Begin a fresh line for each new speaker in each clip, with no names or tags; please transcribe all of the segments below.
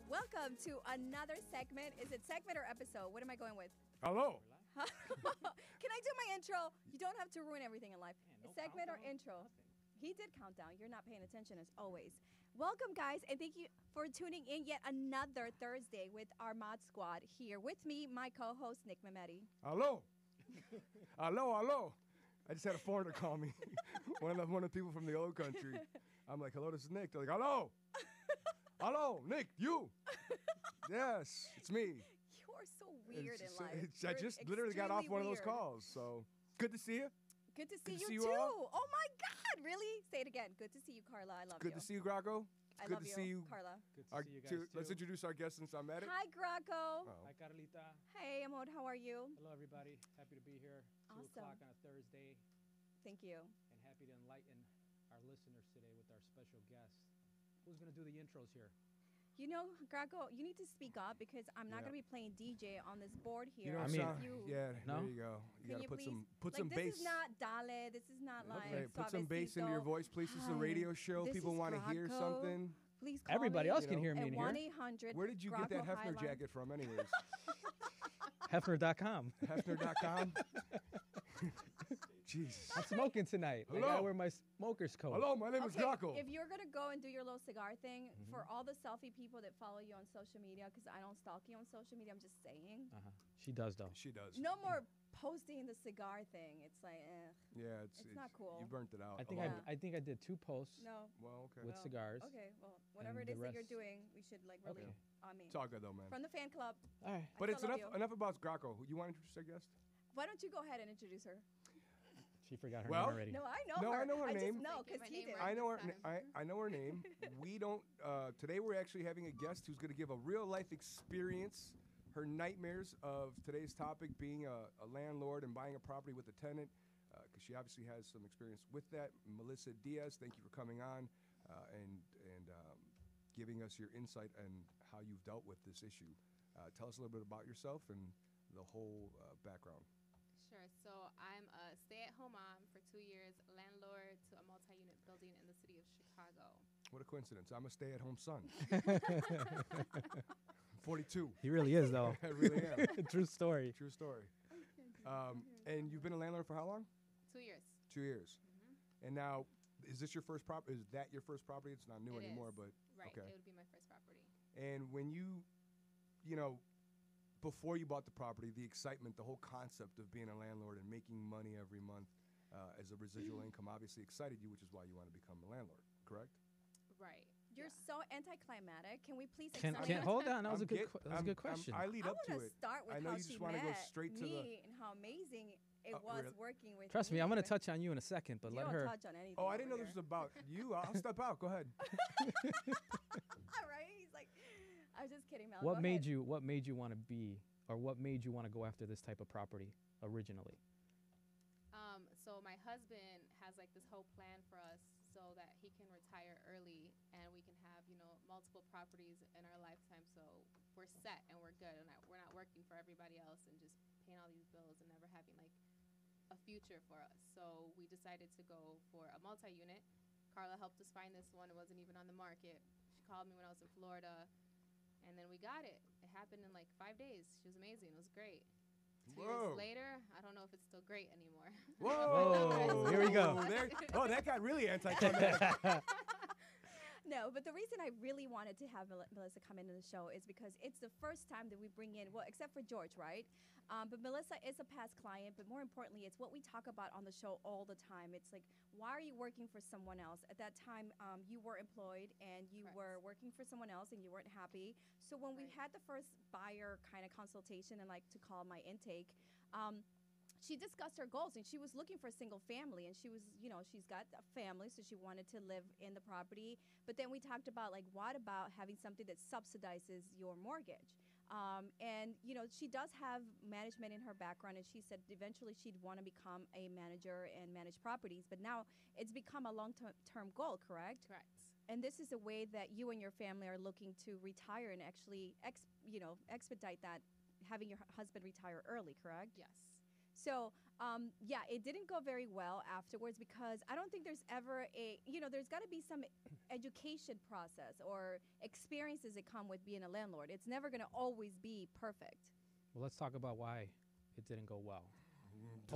Welcome to another segment. Is it segment or episode? What am I going with?
Hello.
Can I do my intro? You don't have to ruin everything in life.
No
Segment or
countdown?
intro?
Nothing.
He did count down. You're not paying attention as always. Welcome, guys, and thank you for tuning in yet another Thursday with our Mod Squad. Here with me, my co-host, Nick Memeti.
Hello. Hello. I just had a foreigner call me. one of the people from the old country. I'm like, hello, this is Nick. They're like, hello. Hello, Nick, you. Yes, it's me.
You are so weird in life.
I
You're
just literally got off one of those
weird.
calls. So good to see you.
Good to see
Good to
you
see you
too.
all.
Oh my God, really? Say it again. Good to see you, Carla. I love you.
Good to see you, Graco.
I
Good
love
to
you,
see you,
Carla.
Good to see you guys, too.
Let's introduce our guest since I'm at it.
Hi, Graco.
Oh.
Hi, Carlita.
Hey, Amod. How are you?
Hello, everybody. Happy to be here. 2
Awesome.
o'clock on a Thursday,
Thank you.
and happy to enlighten our listeners today with our special guest. Who's going to do the intros here?
You know, Graco, you need to speak up because I'm not
Yeah.
going to be playing DJ on this board here.
You know,
I
what
mean-
sound-
You-
yeah,
No?
there you go. You
Can
gotta
you
put
please,
some
like,
bass.
This is not Dale. This is not like
Okay, put some bass into your voice, please. This is a radio show. People want to hear something.
Please call
Everybody
me
else
You
can
know,
hear me
at
in here.
1-800.
Where did you get that
Graco
Hefner
Highline.
jacket from, anyways?
Hefner.com.
Hefner.com. Jesus.
I'm smoking tonight. I
Hello.
gotta wear my smoker's coat.
Hello, my name is
Okay,
Graco.
if you're going to go and do your little cigar thing, for all the selfie people that follow you on social media, because I don't stalk you on social media, I'm just saying.
Uh-huh. She does, though.
She does.
No more posting the cigar thing. It's like,
Yeah,
It's not cool.
You burnt it out.
I think
a
Yeah.
lot.
I think I did 2 posts.
no.
Well, okay.
With
no.
cigars.
Okay, well, whatever
And
it is
the
that you're
rest-
doing, we should like really
Okay.
on me.
It's all good though, man.
From the fan club.
All right.
But
I
it's
still love
enough
you.
enough about Graco. You want to introduce our guest?
Why don't you go ahead and introduce her?
She forgot her
Well-
name already.
No, I know
No,
her.
I know her
just
name.
know
Like, get
because
my
he
name
did.
right.
I know her.
This time.
I know her name. We don't. Today we're actually having a guest who's going to give a real life experience. Her nightmares of today's topic being a landlord and buying a property with a tenant, because she obviously has some experience with that. Melissa Diaz, thank you for coming on and giving us your insight and how you've dealt with this issue. Tell us a little bit about yourself and the whole background.
Sure. So I'm a stay-at-home mom for 2 years, landlord to a multi-unit building in the city of Chicago.
What a coincidence. I'm a stay-at-home son. 42.
He really is, though.
I really am.
True story.
True story. And you've been a landlord for how long?
2 years.
2 years. And now, is this your first property? Is that your first property? It's not new
It
anymore,
is.
but
Right.
okay.
It would be my first property.
And when you before you bought the property, the excitement, the whole concept of being a landlord and making money every month as a residual income obviously excited you, which is why you want to become a landlord, correct?
Right.
You're
yeah.
so anticlimactic. Can we please
Can
explain?
hold on. That was
I'm
a good.
get-
That was a
I'm-
good question.
I lead
I
up
want
to
to
it.
start with
I know
how
you
she
just want to go
met
straight to
me
the.
and how amazing it
Oh,
was
really?
working with
Trust me, I'm gonna
but
touch on you in a second, but
you
let
don't
her.
touch on anything.
Oh, I didn't know
over
this was
here.
about you. I'll step out. Go ahead.
All right. He's like, I was just kidding, Mel.
What
Go
made
ahead.
you? What made you want to be, or what made you want to go after this type of property originally?
So my husband has like this whole plan for us so that he can retire early and we can have, multiple properties in our lifetime. So we're set and we're good and we're not working for everybody else and just paying all these bills and never having like a future for us. So we decided to go for a multi-unit. Carla helped us find this one. It wasn't even on the market. She called me when I was in Florida and then we got it. It happened in like 5 days. She was amazing. It was great. 2
Whoa.
years later, I don't know if it's still great anymore.
Whoa!
Here we go.
That got really anticlimactic.
No, but the reason I really wanted to have Melissa come into the show is because it's the first time that we bring in, well, except for George, right? But Melissa is a past client, but more importantly, it's what we talk about on the show all the time. It's like, why are you working for someone else? At that time, you were employed and you
Correct.
were working for someone else and you weren't happy. So when we
Right.
had the first buyer kind of consultation and like to call my intake, she discussed her goals and she was looking for a single family and she was, she's got a family, so she wanted to live in the property. But then we talked about like, what about having something that subsidizes your mortgage? And, she does have management in her background and she said eventually she'd want to become a manager and manage properties. But now it's become a long-term goal, correct?
Correct.
And this is a way that you and your family are looking to retire and actually, expedite that, having your husband retire early, correct?
Yes.
So, yeah, it didn't go very well afterwards because I don't think there's ever there's got to be some education process or experiences that come with being a landlord. It's never going to always be perfect.
Well, let's talk about why it didn't go well.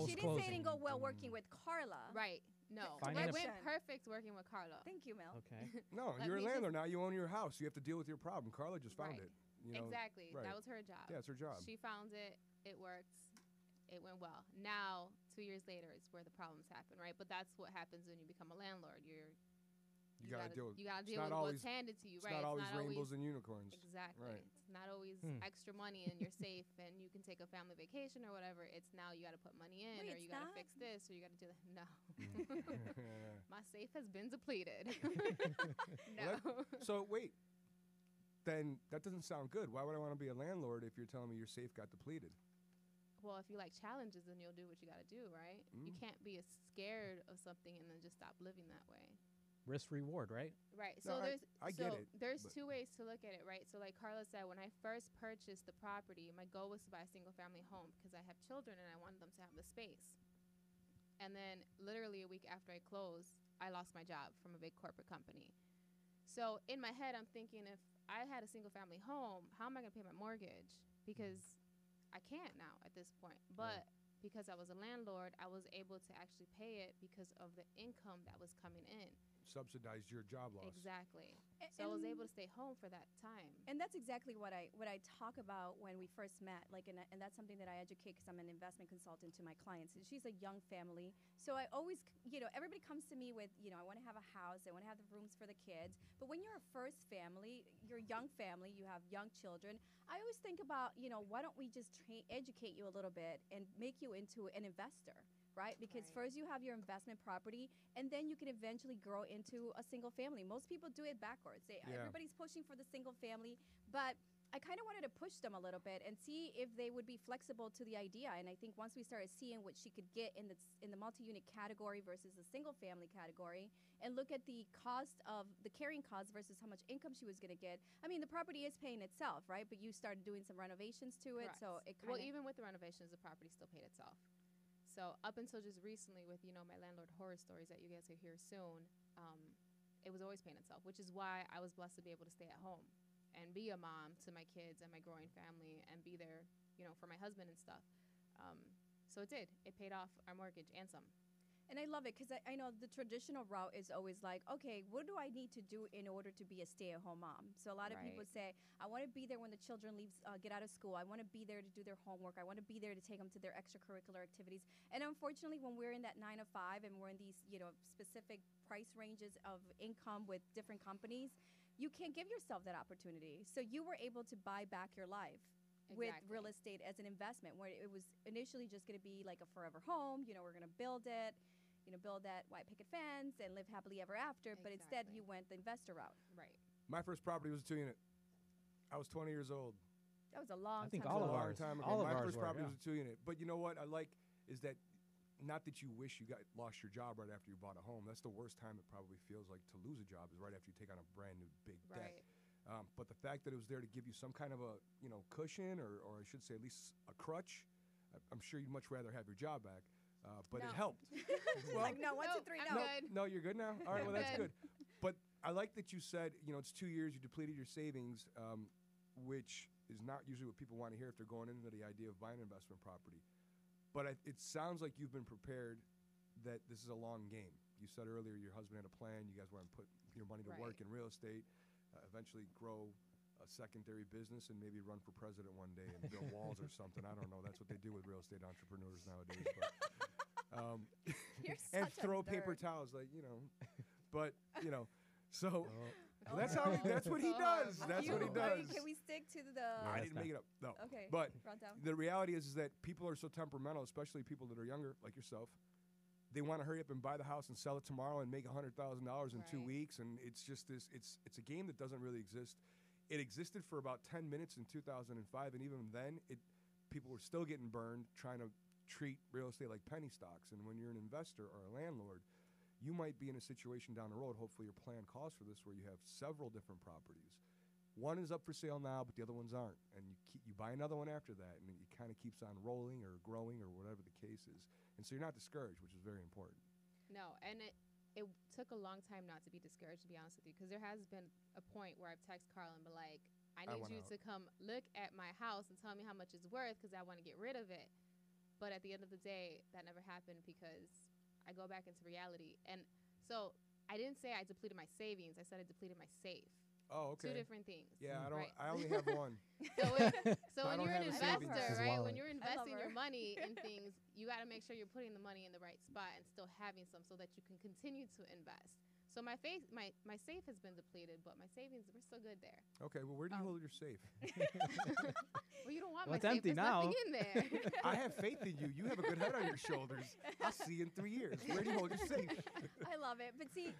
She didn't say it didn't go well working with Carla.
Right. No.
Finding
It
a-
went perfect working with Carla.
Thank you, Mel.
Okay.
No,
Let
you're a
me
landlord now. You own your house. You have to deal with your problem. Carla just found
Right.
it. You know,
Exactly.
right.
That was her job.
Yeah, it's her job.
She found it. It worked. It went well. Now, 2 years later, it's where the problems happen, right? But that's what happens when you become a landlord.
You gotta deal with.
You gotta
it's
deal
not
with
always-
what's handed to you,
It's
right?
not always rainbows and unicorns.
Exactly.
Right.
It's not always extra money in your safe, and you can take a family vacation or whatever. It's now you got to put money in,
Wait,
or you
it's
got to
not?
fix this, or you got to do that. No, my safe has been depleted. No.
So wait, then that doesn't sound good. Why would I want to be a landlord if you're telling me your safe got depleted?
Well, if you like challenges, then you'll do what you got to do, right? You can't be scared of something and then just stop living that way.
Risk reward, right?
Right.
No,
So
I get it,
there's
but-
two ways to look at it, right? So like Carla said, when I first purchased the property, my goal was to buy a single family home because I have children and I wanted them to have the space. And then literally a week after I closed, I lost my job from a big corporate company. So in my head, I'm thinking, if I had a single family home, how am I going to pay my mortgage? Because I can't now at this point. But because I was a landlord, I was able to actually pay it because of the income that was coming in.
Subsidized your job loss.
Exactly.
A-
So I was
and-
able to stay home for that time.
And that's exactly what I talk about when we first met. Like, and that's something that I educate because I'm an investment consultant to my clients. And she's a young family, so I always, everybody comes to me with, I want to have a house, I want to have the rooms for the kids. But when you're a first family, you're a young family, you have young children. I always think about, why don't we just educate you a little bit and make you into an investor? Right? Because
Right.
first you have your investment property, and then you can eventually grow into a single family. Most people do it backwards. Everybody's pushing for the single family, but I kind of wanted to push them a little bit and see if they would be flexible to the idea. And I think once we started seeing what she could get in the multi-unit category versus the single family category, and look at the cost of the carrying costs versus how much income she was going to get. I mean, the property is paying itself, right? But you started doing some renovations to it,
Correct.
so it kind
Well,
of
even with the renovations, the property still paid itself. So up until just recently with, my landlord horror stories that you guys will hear soon, it was always paying itself, which is why I was blessed to be able to stay at home and be a mom to my kids and my growing family and be there, for my husband and stuff. So it did. It paid off our mortgage and some.
And I love it because I know the traditional route is always like, okay, what do I need to do in order to be a stay-at-home mom? So a lot of people
Right.
say, I want to be there when the children get out of school. I want to be there to do their homework. I want to be there to take them to their extracurricular activities. And unfortunately, when we're in that 9 to 5 and we're in these, specific price ranges of income with different companies, you can't give yourself that opportunity. So you were able to buy back your life with real
Exactly.
estate as an investment, where it was initially just going to be like a forever home. We're going to build it. Build that white picket fence and live happily ever after. But instead,
Exactly.
you went the investor route.
Right.
My first property was a 2-unit. I was 20 years old.
That was a long
I think
time
all
a
of
ago.
long
ours-
time ago.
all of
My
ours
first
were,
property
yeah.
was a 2-unit. But you know what I like is that, not that you wish you lost your job right after you bought a home. That's the worst time it probably feels like to lose a job, is right after you take on a brand new big debt.
Right.
But the fact that it was there to give you some kind of a cushion, or I should say at least a crutch. I'm sure you'd much rather have your job back, but it
No.
helped.
Well, like, no, 1, 2,
Nope,
3,
I'm
no.
good.
No, you're good now? All right,
I'm
well, that's
good.
good. But I like that you said, it's 2 years, you depleted your savings, which is not usually what people want to hear if they're going into the idea of buying an investment property. But it sounds like you've been prepared that this is a long game. You said earlier your husband had a plan. You guys want to put your money to work
Right.
in real estate, eventually grow a secondary business, and maybe run for president one day and build walls or something. I don't know. That's what they do with real estate entrepreneurs nowadays. But,
You're
and
such a
throw paper
nerd.
towels, But so
Oh,
that's what he
So
does.
horrible.
That's what he does.
Can we stick to the?
I
that's
didn't
not-
make it up. No.
Okay.
But
rundown.
the reality is that people are so temperamental, especially people that are younger, like yourself. They want to hurry up and buy the house and sell it tomorrow and make $100,000 in 2
Right.
weeks, and it's just this. It's a game that doesn't really exist. It existed for about 10 minutes in 2005, and even then, people were still getting burned trying to treat real estate like penny stocks. And when you're an investor or a landlord, you might be in a situation down the road. Hopefully, your plan calls for this, where you have several different properties. one is up for sale now, but the other ones aren't, and you buy another one after that, and it kind of keeps on rolling or growing or whatever the case is, and so you're not discouraged, which is very important.
No, and it took a long time not to be discouraged, to be honest with you, because there has been a point where I've texted Carl and been like, I need you to come look at my house and tell me how much it's worth because I want to get rid of it. But at the end of the day, that never happened because I go back into reality. And so I didn't say I depleted my savings. I said I depleted my safe.
Oh, okay.
Two different things.
Yeah, I don't.
Right?
I only have one.
So when you're an investor, right? When you're investing your money in things, you got to make sure you're putting the money in the right spot and still having some so that you can continue to invest. So my safe has been depleted, but my savings, we're still good there.
Okay, well, where do you hold your safe?
Well, you don't want
Well,
my safe.
empty
There's
now.
nothing in there.
I have faith in you. You have a good head on your shoulders. I'll see you in 3 years. Where do you hold your safe?
I love it. But see,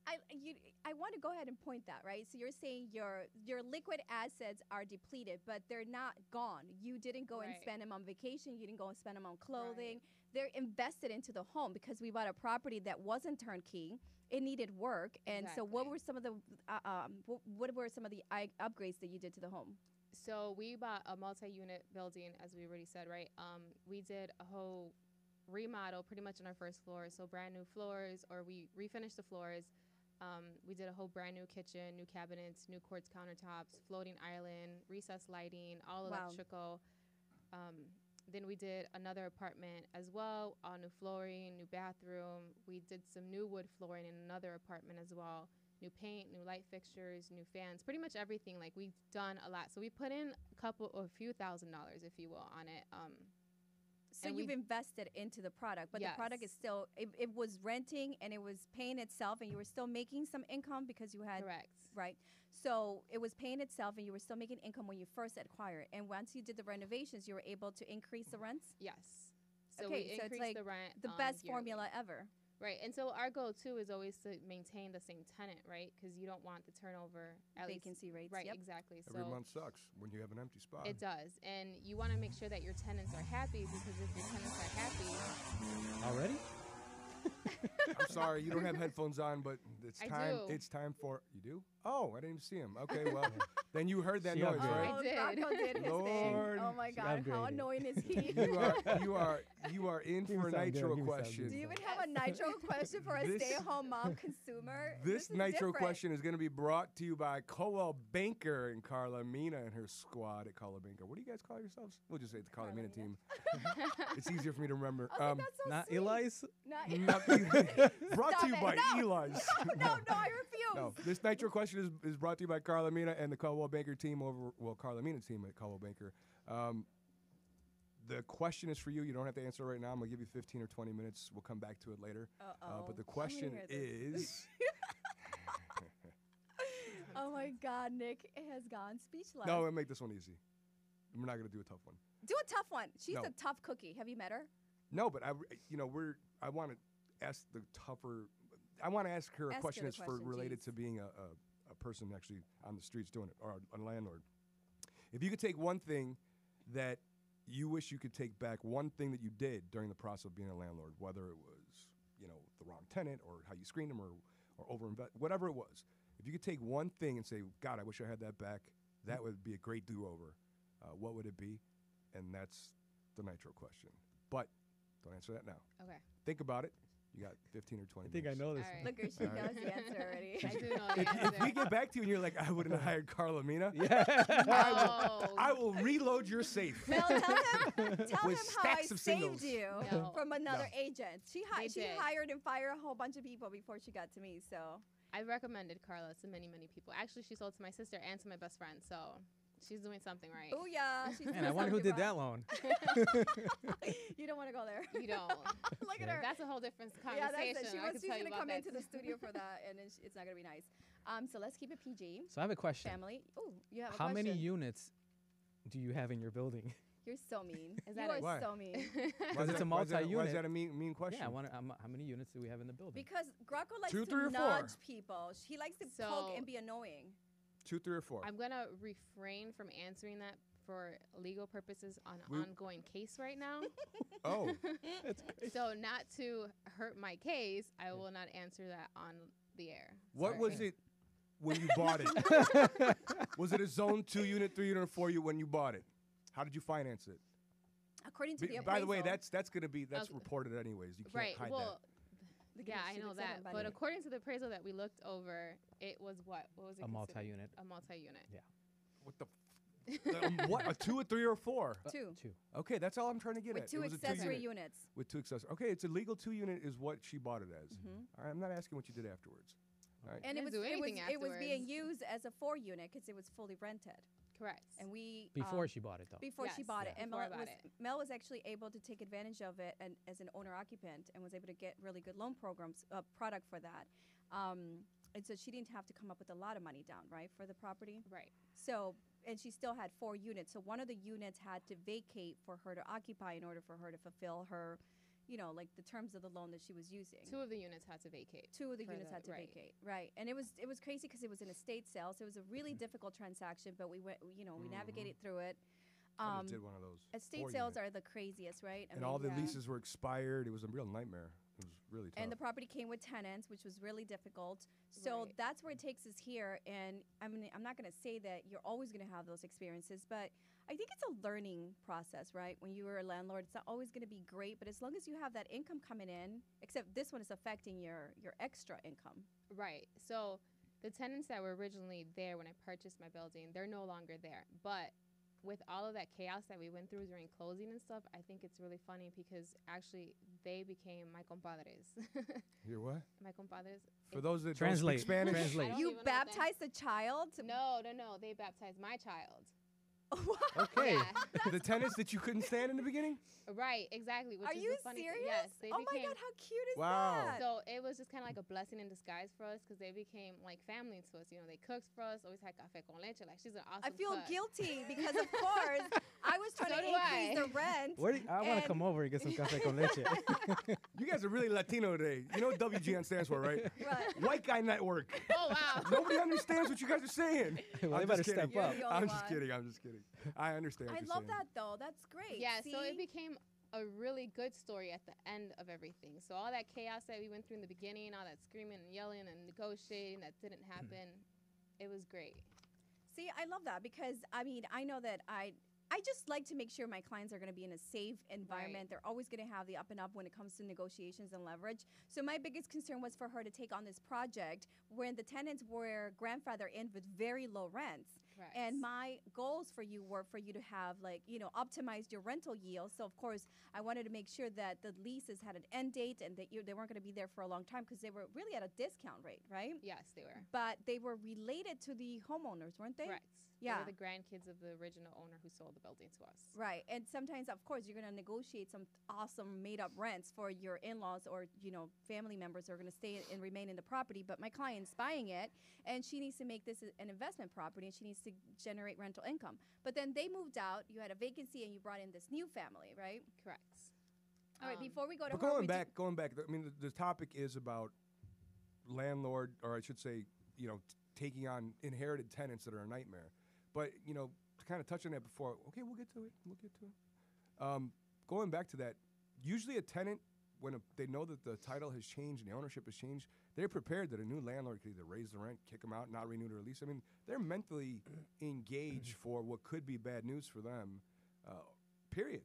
I want to go ahead and point that, right? So you're saying your liquid assets are depleted, but they're not gone. You didn't go and spend them on vacation. You didn't go and spend them on clothing. Right. They're invested into the home because we bought a property that wasn't turnkey. It needed work. And so what were some of the upgrades that you did to the home?
So we bought a multi-unit building, as we already said, right? We did a whole remodel pretty much on our first floor. So brand new floors, or we refinished the floors. We did a whole brand new kitchen, new cabinets, new quartz countertops, floating island, recessed lighting, all electrical. Then we did another apartment as well, all new flooring, new bathroom. We did some new wood flooring in another apartment as well. New paint, new light fixtures, new fans, pretty much everything. Like, we've done a lot. So we put in a few $1,000s, if you will, on it.
So you've invested into the product, but the product is still, it was renting and it was paying itself, and you were still making some income because you had, right? So it was paying itself and you were still making income when you first acquired. And once you did the renovations, you were able to increase the rents?
Yes. So
okay,
we
so it's like
the rent
the best
yearly.
formula ever.
Right, and so our goal, too, is always to maintain the same tenant, right? Because you don't want the turnover.
Vacancy rates.
Right,
yep.
Exactly.
Every
so
month sucks when you have an empty spot.
It does, and you want to make sure that your tenants are happy, because if your tenants are happy...
Already?
I'm sorry, you don't have headphones on, but it's
I
time.
do.
It's time for you do. Oh, I didn't even see him. Okay, well, then you heard that
She
noise,
upgraded.
right?
Oh,
I did.
Graco did his
Lord.
thing. Oh my
She
God, how
upgraded.
annoying is he?
You are in for a nitro question.
Do you even have a nitro question for a stay-at-home mom consumer?
This
is
nitro
different.
question is going to be brought to you by Coldwell Banker and Karla Mina and her squad at Coldwell Banker. What do you guys call yourselves? We'll just say the Karla Mina team. It's easier for me to remember.
That's so
Not
sweet.
Eli's?
Brought to you by Eli's.
No, I refuse.
No, this nitro question is brought to you by Karla Mina and the Coldwell Banker team Karla Mina team at Coldwell Banker. The question is for you. You don't have to answer right now. I'm going to give you 15 or 20 minutes. We'll come back to it later. But the question is...
Oh, my God, Nick has gone speechless.
No, we'll make this one easy. We're not going to do a tough one.
Do a tough one. She's
No.
a tough cookie. Have you met her?
No, but I want to ask the tougher... I want to ask her a
Ask her
question
the
that's
question,
related
geez.
to being a person actually on the streets doing it, or a landlord. If you could take one thing that you wish you could take back, one thing that you did during the process of being a landlord, whether it was, the wrong tenant or how you screened them or overinvest, whatever it was, if you could take one thing and say, God, I wish I had that back, that would be a great do-over, what would it be? And that's the nitro question. But don't answer that now.
Okay.
Think about it. You got 15 or 20
I think I
minutes.
know this
All
one.
Look, her, she knows the answer already.
I do know the answer.
If we get back to you and you're like, I wouldn't have hired Karla Mina,
No.
I will reload your safe.
Mel, tell him
With
how I
stacks of
saved
singles.
you
No.
from another agent. She
They did.
hired and fired a whole bunch of people before she got to me. So
I recommended Karla to many, many people. Actually, she sold to my sister and to my best friend, so she's doing something right.
oh yeah, she's
Man, I wonder who did that loan.
You don't want to go there.
You don't.
Look at her.
That's a whole different
Yeah,
conversation.
that's it.
I can
She's
tell you
gonna
about
come
that
into the
too.
studio for that, and then it's not gonna be nice. So let's keep it PG.
So I have a question.
Family. Oh, you have a
How
question.
many units do you have in your building?
You're so mean.
Is
You
that
are
it?
Why?
so mean.
Because it's a
Why is
multi-unit.
that a mean question?
Yeah, how many units do we have in the building?
Because Graco likes
2,
to
3, or 4?
nudge people. He likes to
So-
poke and be annoying.
2, 3, or 4.
I'm going to refrain from answering that for legal purposes on
We-
an ongoing case right now.
Oh,
So not to hurt my case, I will not answer that on the air.
what
Sorry.
was it? when you bought it? Was it a zone 2 unit, 3 unit, or 4 unit when you bought it? How did you finance it?
According to the
By the way,
appraisal-
that's gonna be
Okay.
reported anyways. You can't
Right.
hide
Well,
They
yeah,
could've-
I
should've
know
said
that.
everybody.
But according to the appraisal that we looked over, it was what? What was it?
A
considered?
multi-unit.
A multi-unit.
Yeah.
that. What the? What? A 2, a 3, or a 4?
Two.
Two.
Okay, that's all I'm trying to get
With
at.
two
It was a
accessory
2 unit.
units.
With 2 accessory. Okay, it's a legal 2 unit is what she bought it as.
Mhm.
All right, I'm not asking what you did afterwards. All right.
And it
Didn't
was,
do
it was
anything
it was being
afterwards.
used as a 4 unit because it was fully rented.
Correct.
And we
Before she bought it, though.
before she
Yes,
bought it,
yeah.
and
Before I
Mel
bought
was,
it.
Mel was actually able to take advantage of it and as an owner occupant and was able to get really good loan programs product for that. And so she didn't have to come up with a lot of money down, right, for the property.
Right.
So, and she still had 4 units. So one of the units had to vacate for her to occupy in order for her to fulfill her, like the terms of the loan that she was using.
2 of the units had to vacate.
2 of the
for
units
the-
had to
right.
vacate, right? And it was crazy because it was an estate sale, so it was a really difficult transaction. But we went, we navigated through it.
I just did one of those.
Estate
4
sales
unit.
are the craziest, right?
And all the leases were expired. It was a real nightmare. It was really tough.
And the property came with tenants, which was really difficult. So
Right.
that's where it takes us here. And I mean, I'm not going to say that you're always going to have those experiences, but I think it's a learning process, right? When you are a landlord, it's not always going to be great, but as long as you have that income coming in, except this one is affecting your extra income.
Right. So the tenants that were originally there when I purchased my building, they're no longer there. But with all of that chaos that we went through during closing and stuff, I think it's really funny because actually they became my compadres.
You're what?
My compadres.
For those that
Translate.
don't speak Spanish.
Translate.
I don't
You
even know what that-
baptized the child?
No. They baptized my child.
Okay.
Yeah.
The tenants that you couldn't stand in the beginning?
Right, exactly. Which
Are
is
you
the funny
serious?
Thing. Yes, they
oh my
became.
God, how cute is
Wow.
that?
So it was just kind of like a blessing in disguise for us because they became like family to us. They cooked for us, always had café con leche. Like she's an awesome
I feel
cook.
guilty because, of course, I was trying
So
to
do
increase
I.
the rent.
I want
And-
to come over and get some café con leche.
You guys are really Latino today. You know what WGN stands for, right?
Right.
White Guy Network.
Oh wow.
Nobody understands what you guys are saying.
Well,
I'm
they better
just kidding.
step up.
You're the only
I'm just
one.
kidding. I'm just kidding. I understand what
I
you're
love
saying.
that, though. That's great.
Yeah, so it
See?
became a really good story at the end of everything. So all that chaos that we went through in the beginning, all that screaming and yelling and negotiating that didn't happen, it was great.
See, I love that because, I mean, I know that I just like to make sure my clients are going to be in a safe environment.
Right.
They're always going to have the up and up when it comes to negotiations and leverage. So my biggest concern was for her to take on this project when the tenants were grandfathered in with very low rents.
Right.
And my goals for you were for you to have, like, optimized your rental yield. So, of course, I wanted to make sure that the leases had an end date and that they weren't going to be there for a long time because they were really at a discount rate, right?
Yes, they were.
But they were related to the homeowners, weren't they?
Correct.
Yeah.
They were the grandkids of the original owner who sold the building to us.
Right. And sometimes, of course, you're going to negotiate some awesome made-up rents for your in-laws or, family members who are going to stay and remain in the property. But my client's buying it, and she needs to make this an investment property, and she needs to generate rental income. But then they moved out. You had a vacancy, and you brought in this new family, right?
Correct.
All right. Before we go to
But
her,
going
we do-
back, I mean, the topic is about landlord, or I should say, taking on inherited tenants that are a nightmare. But, to kind of touch on that before, okay, we'll get to it. Going back to that, usually a tenant, when they know that the title has changed and the ownership has changed, they're prepared that a new landlord could either raise the rent, kick them out, not renew their lease. I mean, they're mentally engaged for what could be bad news for them, period.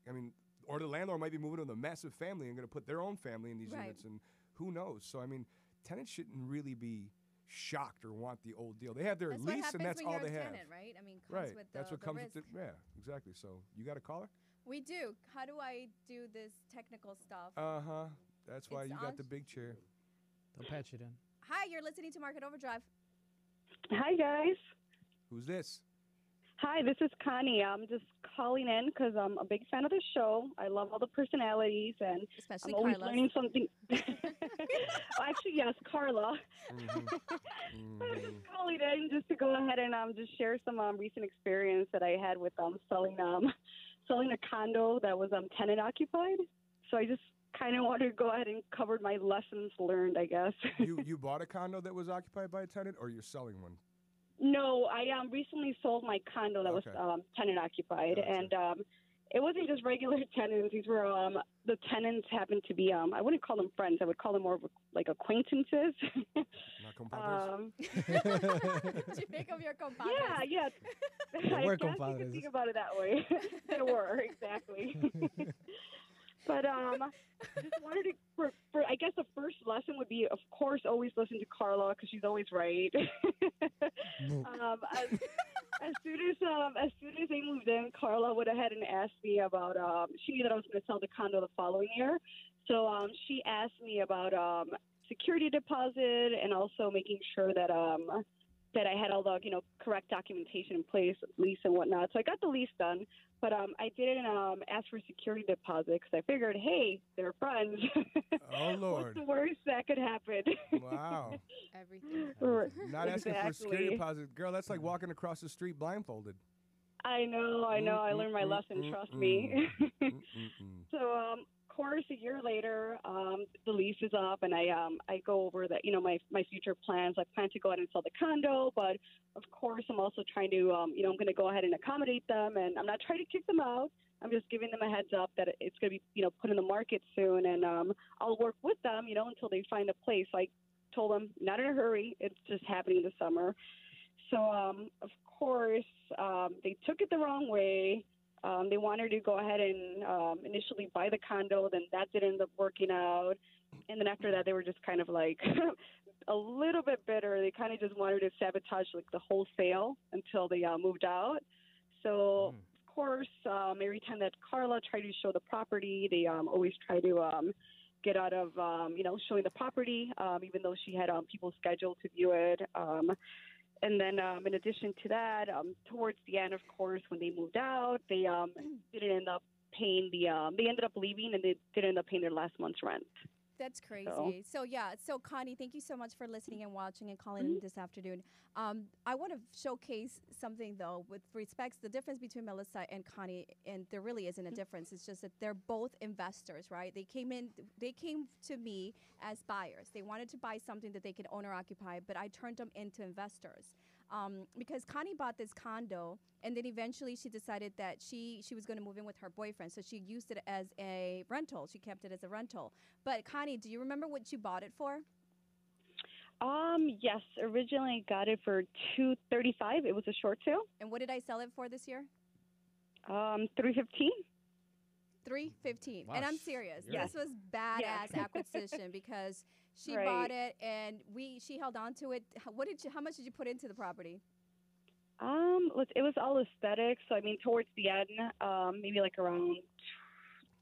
I mean, or the landlord might be moving with a massive family and going to put their own family in these
Right.
units, and who knows? So, I mean, tenants shouldn't really be shocked or want the old deal. They have their
that's what
lease,
happens
and that's
when
all
you're
they
a
have.
tenant, right? I mean, comes
Right.
with
That's
the
what comes
risk.
with it. Yeah, exactly. So, you got a caller?
We do. How do I do this technical stuff?
Uh-huh. That's why
It's
you
on-
got the big chair.
Don't patch it in.
Hi, you're listening to Market Overdrive.
Hi, guys.
Who's this?
Hi, this is Connie. I'm just calling in because I'm a big fan of the show. I love all the personalities, and
Especially
I'm always
Karla's.
learning something. Actually, yes, Karla. I'm just calling in just to go ahead and just share some recent experience that I had with selling a condo that was tenant occupied. So I just kind of wanted to go ahead and cover my lessons learned, I guess.
You bought a condo that was occupied by a tenant, or you're selling one?
No, I recently sold my condo that
Okay.
was tenant occupied,
Gotcha.
and it wasn't just regular tenants. These were the tenants happened to be I wouldn't call them friends. I would call them more of like acquaintances.
Not compadres.
Did you make them your compadres?
Yeah.
They
I
were
guess you
compadres.
could think about it that way. They were exactly. But just wanted to for I guess the first lesson would be, of course, always listen to Karla because she's always right. As soon as they moved in, Karla went ahead and asked me about. She knew that I was going to sell the condo the following year, so she asked me about security deposit and also making sure that that I had all the correct documentation in place, lease and whatnot. So I got the lease done, but I didn't ask for security deposit because I figured, hey, they're friends.
Oh Lord!
What's the worst that could happen?
Wow.
Everything.
Not asking for security
Exactly.
deposit, girl. That's like walking across the street blindfolded.
I know. I learned my lesson. Trust me. So, of course, a year later, the lease is up, and I go over that my future plans. I plan to go ahead and sell the condo, but of course, I'm also trying to I'm going to go ahead and accommodate them, and I'm not trying to kick them out. I'm just giving them a heads up that it's going to be put in the market soon, and I'll work with them until they find a place. I told them not in a hurry. It's just happening this summer. So of course, they took it the wrong way. They wanted to go ahead and initially buy the condo. Then that didn't end up working out. And then after that, they were just kind of like a little bit bitter. They kind of just wanted to sabotage like the whole sale until they moved out. So, of course, every time that Karla tried to show the property, they always try to get out of, showing the property, even though she had people scheduled to view it. And then in addition to that, towards the end, of course, when they moved out, they didn't end up paying they ended up leaving and they didn't end up paying their last month's rent.
That's crazy. So Connie, thank you so much for listening and watching and calling in this afternoon. I want to showcase something though with respects the difference between Melissa and Connie, and there really isn't a difference. It's just that they're both investors, right? They came to me as buyers. They wanted to buy something that they could own or occupy, but I turned them into investors. Because Connie bought this condo, and then eventually she decided that she was going to move in with her boyfriend, so she used it as a rental. She kept it as a rental. But Connie, do you remember what you bought it for?
Yes, originally got it for $235. It was a short sale.
And what did I sell it for this year?
$315.
$315.
Wow.
And I'm serious.
Yeah.
This was badass acquisition because she
Right.
bought it and she held on to it. How much did you put into the property?
It was all aesthetics. So I mean, towards the end, maybe like around,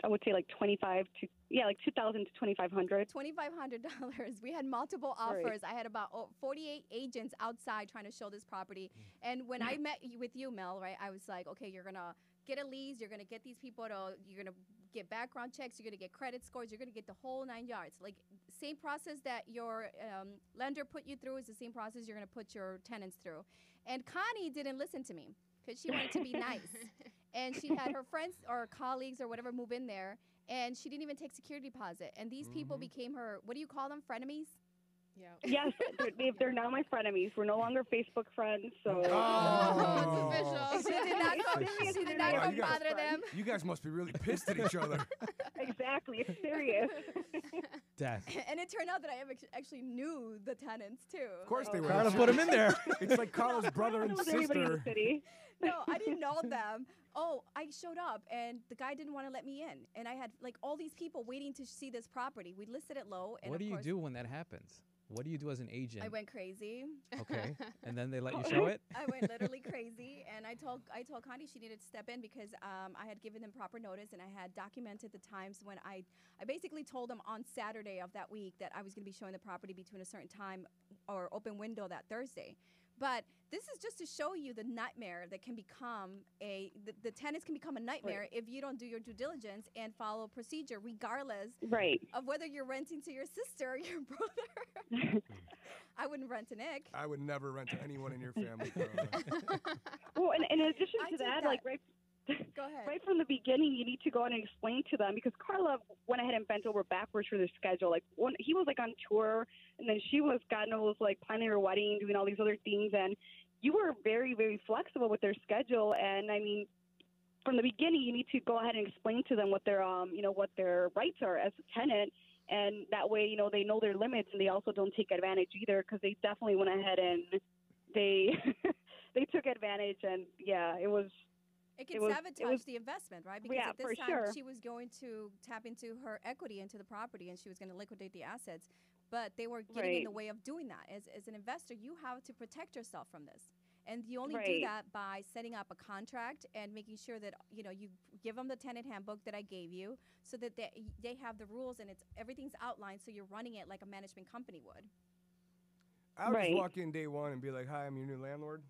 I would say like 25 to like 2,000 to 2,500.
$2,500. We had multiple offers.
Right.
I had about 48 agents outside trying to show this property. And when I met with you, Mel, right, I was like, okay, you're gonna get a lease. You're gonna get these people you're gonna get background checks. You're gonna get credit scores. You're gonna get the whole 9 yards. Like same process that your lender put you through is the same process you're gonna put your tenants through. And Connie didn't listen to me because she wanted to be nice. And she had her friends or colleagues or whatever move in there, and she didn't even take security deposit. And these people became her, what do you call them, frenemies?
Yeah.
Yes, they're now my frenemies. We're no longer Facebook friends. So
Oh, it's official.
She did not
Wow, you guys-
bother them.
You guys must be really pissed at each other.
exactly, it's serious.
Death.
And it turned out that I actually knew the tenants too.
Of course they were.
Karla put him in there.
It's like Carla's brother and
With everybody in the
sister.
city.
No, I didn't know them. Oh, I showed up and the guy didn't want to let me in. And I had like all these people waiting to see this property. We listed it low. And
What
of
do you
course,
do when that happens? What do you do as an agent?
I went crazy.
Okay. And then they let you show it?
I went literally crazy, and I told Connie she needed to step in because I had given them proper notice, and I had documented the times when I basically told them on Saturday of that week that I was going to be showing the property between a certain time or open window that Thursday. But this is just to show you the nightmare that can become the tenants can become a nightmare
Right.
if you don't do your due diligence and follow procedure, regardless
Right.
of whether you're renting to your sister or your brother. I wouldn't rent to Nick.
I would never rent to anyone in your family, Karla.
Well, and in addition
I
to
did
that,
that.
like
Go ahead.
right from the beginning, you need to go on and explain to them because Karla went ahead and bent over backwards for their schedule. Like he was like on tour, and then she was, God knows, like planning her wedding, doing all these other things, and you were very, very flexible with their schedule. And I mean, from the beginning, you need to go ahead and explain to them what their what their rights are as a tenant, and that way, they know their limits, and they also don't take advantage either, because they definitely went ahead and they they took advantage, and
it can sabotage the investment, right? Because at this time,
sure.
she was going to tap into her equity into the property, and she was going to liquidate the assets. But they were getting in the way of doing that. As an investor, you have to protect yourself from this. And you only do that by setting up a contract and making sure that, you give them the tenant handbook that I gave you, so that they have the rules and everything's outlined, so you're running it like a management company would.
I would just walk in day one and be like, "Hi, I'm your new landlord.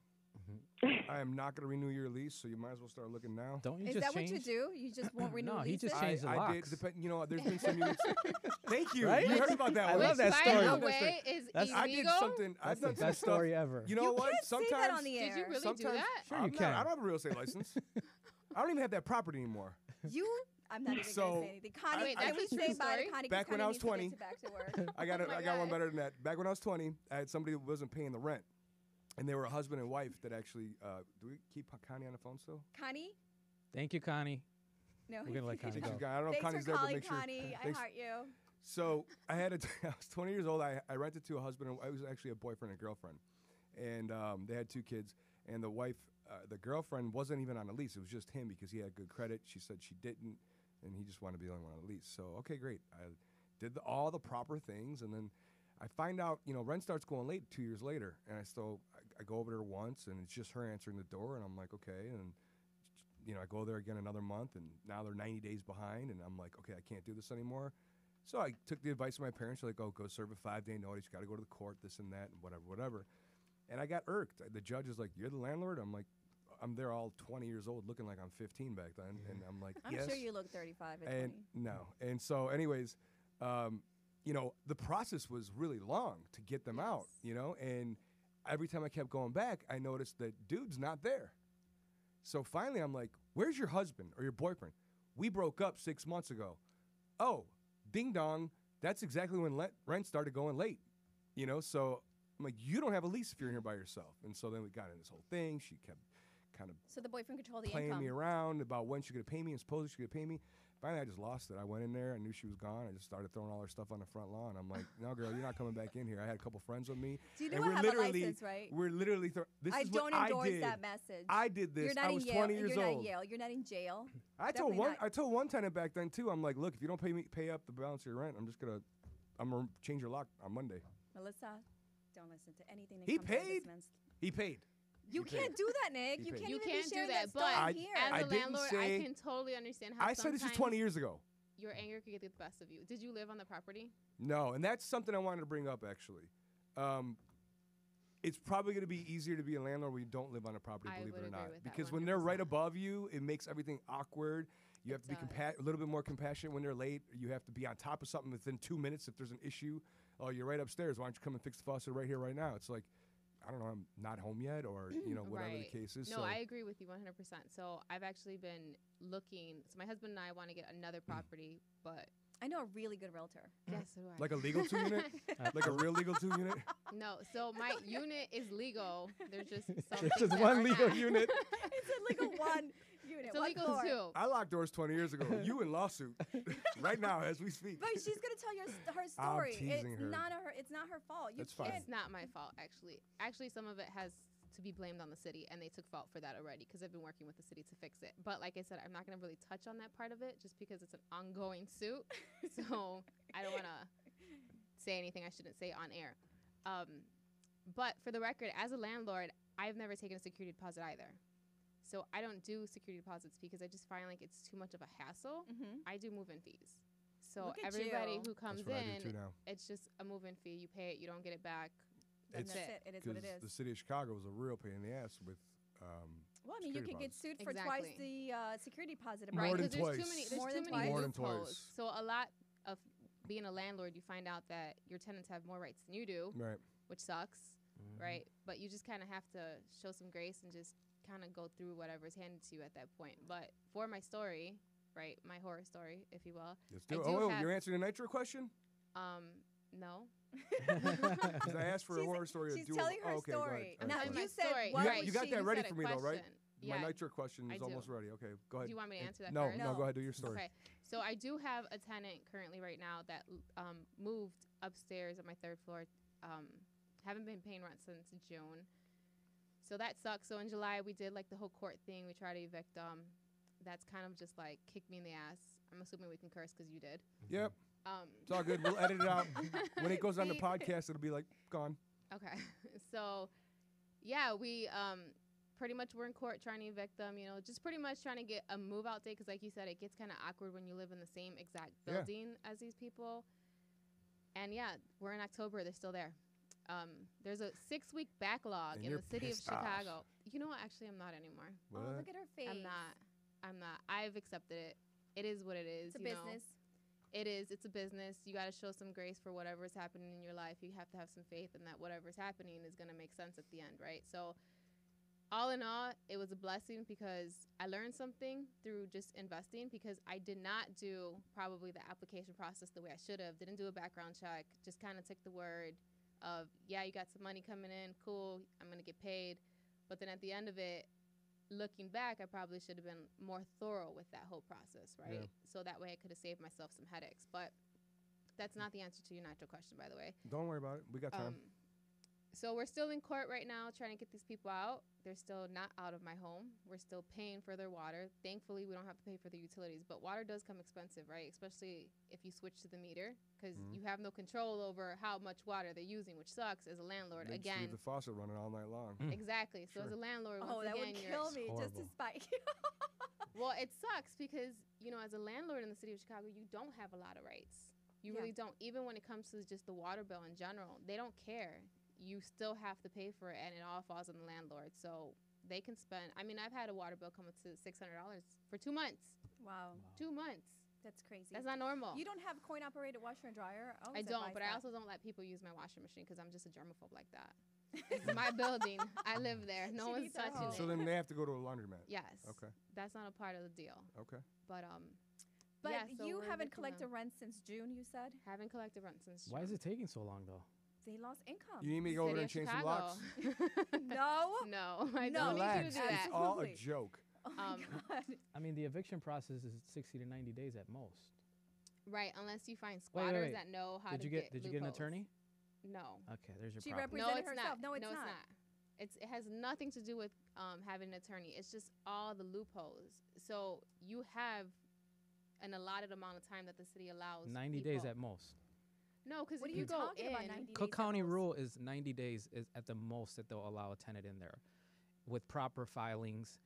I am not going to renew your lease, so you might as well start looking now."
Don't you
Is
just
that
change?
what you do? You just won't renew
No, he
leases?
just changed the locks.
I did. There's been some units. Thank you.
Right?
You heard about that
I
one.
love that
Which,
story.
by the way, is illegal.
I did something.
That's
I've done
the
some
best
stuff.
story ever.
You know
You
what?
can't say
Sometimes
that on the air.
Did you really do that?
Sure you can.
I don't have a real estate license. I don't even have that property anymore.
I'm not even
So,
going to say anything. Connie,
Wait,
can
that's
we
a true
say bye to
story?
Connie? 'Cause
Back when
Connie
I was
needs to
20.
get back to work.
I got
my
one
God.
better than that. Back when I was 20, I had somebody who wasn't paying the rent, and they were a husband and wife that actually. Do we keep Connie on the phone still?
Connie?
Thank you, Connie.
No.
We're gonna let Connie go.
I don't know if
Thanks
Connie's
for
there, but
calling,
make sure.
Connie. I
Thanks.
heart you.
So I was 20 years old. I rented to a husband. I was actually a boyfriend and girlfriend, and they had 2 kids. And the wife, the girlfriend, wasn't even on a lease. It was just him because he had good credit. She said she didn't, and he just wanted to be the only one on a lease. So okay, great. I did all the proper things, and then I find out, rent starts going late 2 years later, and I go over there once, and it's just her answering the door, and I'm like, okay, and I go there again another month, and now they're 90 days behind, and I'm like, okay, I can't do this anymore. So I took the advice of my parents. They're like, oh, go serve a 5-day notice. You got to go to the court, this and that, and whatever. And I got irked. The judge is like, you're the landlord? I'm like, I'm there all 20 years old, looking like I'm 15 back then. And I'm like,
I'm
yes.
sure you look 35 at
And
20.
no. And so anyways, the process was really long to get them out, and every time I kept going back, I noticed that dude's not there. So finally I'm like, where's your husband or your boyfriend? We broke up 6 months ago. Oh, ding dong. That's exactly when rent started going late, So I'm like, you don't have a lease if you're in here by yourself. And so then we got in this whole thing. She kept kind of
So the boyfriend controlled the
playing
income.
me around about when she could pay me and supposedly she could pay me. Finally, I just lost it. I went in there. I knew she was gone. I just started throwing all her stuff on the front lawn. I'm like, no, girl, you're not coming back in here. I had a couple friends with me.
Do you know
and
I
we're
have a
literally,
license, right?
We're literally, this
I
is
don't
what
endorse
I did.
that message.
I did this.
You're not
I
in
was
Yale.
20 years
You're
old.
not in Yale. You're not in jail.
I told one tenant back then too. I'm like, look, if you don't pay up the balance of your rent, I'm gonna change your lock on Monday.
Melissa, don't listen to anything that
He
comes out of
paid.
this man's.
He paid.
You
He
can't
paid.
do that, Nick.
He
You
paid.
can't
You
even
can't
be
do
sharing
that,
that story
but
here.
as
I
a
didn't
landlord,
say-
I can totally understand how
I said this was
sometimes
20 years ago.
your anger could get the best of you. Did you live on the property?
No, and that's something I wanted to bring up actually. It's probably going to be easier to be a landlord when you don't live on a property,
I
believe
would
it or
agree
not.
with that
Because when they're right
100%.
above you, it makes everything awkward. You have to be
does.
a little bit more compassionate when they're late. You have to be on top of something within 2 minutes if there's an issue. Oh, you're right upstairs. Why don't you come and fix the faucet right here, right now? It's like, I don't know, I'm not home yet, or whatever
Right.
the case is.
No,
so
I agree with you 100%. So I've actually been looking. So my husband and I want to get another property, but
I know a really good realtor.
yes, so do I.
like a legal 2 unit, like a real legal 2 unit.
No, so my unit is legal. There's just some
There's
things
just
that
one
are
legal
not.
unit.
It's a legal one unit.
It's
one
illegal
floor.
too.
I locked doors 20 years ago. You in lawsuit right now as we speak.
But she's gonna tell her
I'm
story.
teasing
It's
her.
not It's not her fault. You
That's fine.
can't.
It's not my fault, actually. Actually, some of it has to be blamed on the city, and they took fault for that already because I've been working with the city to fix it. But like I said, I'm not going to really touch on that part of it just because it's an ongoing suit. So I don't want to say anything I shouldn't say on air. But for the record, as a landlord, I've never taken a security deposit either. So I don't do security deposits because I just find like it's too much of a hassle.
Mm-hmm.
I do move-in fees. So
Look at
everybody
you.
who comes
That's what I do
in,
too now.
it's just a move-in fee. You pay it, you don't get it back.
That's
That's
it.
it.
It is what it
Because
is.
the city of Chicago was a real pain in the ass with.
Well, I mean, you
security
could get
deposits.
sued for twice
Exactly.
the security deposit
More
amount.
than
Because there's
twice.
too many, there's
More
too
than
many
twice.
More than
loopholes.
twice.
So a lot of being a landlord, you find out that your tenants have more rights than you do,
Right.
which sucks, right? But you just kind of have to show some grace and just kind of go through whatever's handed to you at that point. But for my story, right, my horror story, if you will,
Let's
I
do it.
do
Oh,
have-
you're answering the Nitro question?
no.
Because I asked for a horror story.
She's telling her
okay, go ahead.
story.
All right,
Now
go
you
ahead.
said
Story.
what
You got-
was
you got
she?
that ready
said a
for me, though, right?
question.
My
Yeah,
nitro question
I
is
do.
almost ready. Okay, go ahead.
Do you want me to answer that
No,
first?
no,
No.
go ahead. Do your story.
Okay. So I do have a tenant currently right now that moved upstairs at my third floor. Haven't been paying rent since June. So that sucks. So in July we did like the whole court thing. We tried to evict them. That's kind of just like kicked me in the ass. I'm assuming we can curse because you did.
Yep,
Um,
it's all good. We'll edit it out. When it goes on the
Beep.
podcast, it'll be like gone.
Okay. So, yeah, we pretty much were in court trying to evict them, just pretty much trying to get a move out date because, like you said, it gets kind of awkward when you live in the same exact
Yeah.
building as these people. And, yeah, we're in October. They're still there. There's a 6-week backlog
And
in
you're
the city of
pissed off.
Chicago. You know what? Actually, I'm not anymore.
Oh,
What?
look at her face.
I'm not. I've accepted it. It is what it is.
It's a
you know.
business.
It is. It's a business. You got to show some grace for whatever's happening in your life. You have to have some faith in that whatever's happening is going to make sense at the end, right? So, all in all, it was a blessing because I learned something through just investing because I did not do probably the application process the way I should have. Didn't do a background check. Just kind of took the word of, yeah, you got some money coming in. Cool. I'm going to get paid. But then at the end of it, looking back, I probably should have been more thorough with that whole process, right?
Yeah.
So that way I could have saved myself some headaches. But that's not the answer to your natural question, by the way.
Don't worry about it. We got time.
So we're still in court right now trying to get these people out. They're still not out of my home. We're still paying for their water. Thankfully, we don't have to pay for the utilities. But water does come expensive, right? Especially if you switch to the meter because you have no control over how much water they're using, which sucks as a landlord.
Makes you
Again,
leave the faucet running all night long.
exactly. So
Sure.
as a landlord,
Oh,
once
that
again,
would
you're
kill me just to
horrible.
spike.
Well, it sucks because, as a landlord in the city of Chicago, you don't have a lot of rights. You
Yeah.
really don't. Even when it comes to just the water bill in general, they don't care. You still have to pay for it, and it all falls on the landlord. So they can spend. I mean, I've had a water bill come up to $600 for 2 months.
Wow,
2 months.
that's crazy.
That's not normal.
You don't have coin-operated washer and dryer?
I
always
don't,
advise
but I
that.
also don't let people use my washing machine because I'm just a germaphobe like that. It's my building. I live there. No
She
one's
needs her
touching
home.
it.
So then they have to go to a laundromat.
Yes.
Okay.
That's not a part of the deal.
Okay.
But
But
yeah, so
you
we're
haven't
evicting
collected
them.
rent since June, you said?
Haven't collected rent since.
Why is
June.
it taking so long though?
They lost income.
You need me to go over there and
City
change
of
some locks?
Chicago.
No.
No, I
No.
don't need you
Relax.
to do that.
It's all a
Absolutely.
joke.
Oh my
Um,
God.
I mean, the eviction process is 60 to 90 days at most.
Right, unless you find
wait,
squatters
wait.
that know how
Did
to
you get Did you get an
loopholes.
attorney?
No.
Okay, there's your
She
problem.
represented
No, it's
herself.
not.
No, it's
no,
not.
it's not. It has nothing to do with having an attorney. It's just all the loopholes. So you have an allotted amount of time that the city allows.
90 days
people.
at most.
No, because
What
if
are you
you go
talking
in,
about, 90 days
Cook
at
County
most?
rule is 90 days is at the most that they'll allow a tenant in there, with proper filings,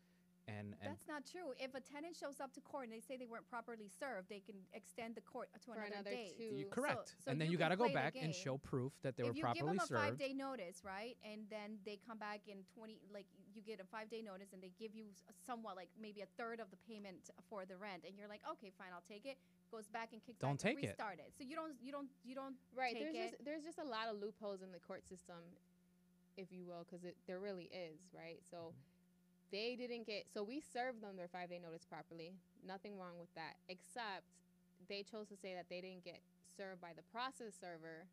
and
That's not true. If a tenant shows up to court and they say they weren't properly served, they can extend the court to
For
another
another
date.
two-
you
So-
correct.
so
and then
you
you
can
got to go
play the
back and
game.
show proof that they
If
were
you give
properly
them a
served.
5-day notice, right, and then they come back in 20, like you get a 5-day notice, and they give you somewhat like maybe a third of the payment for the rent, and you're like, okay, fine, I'll take it. Goes back and kicks
Don't
back,
take it.
restart it. So you don't
right,
take
there's just a lot of loopholes in the court system, if you will, because there really is, right? So they didn't get. So we served them their 5-day notice properly. Nothing wrong with that, except they chose to say that they didn't get served by the process server.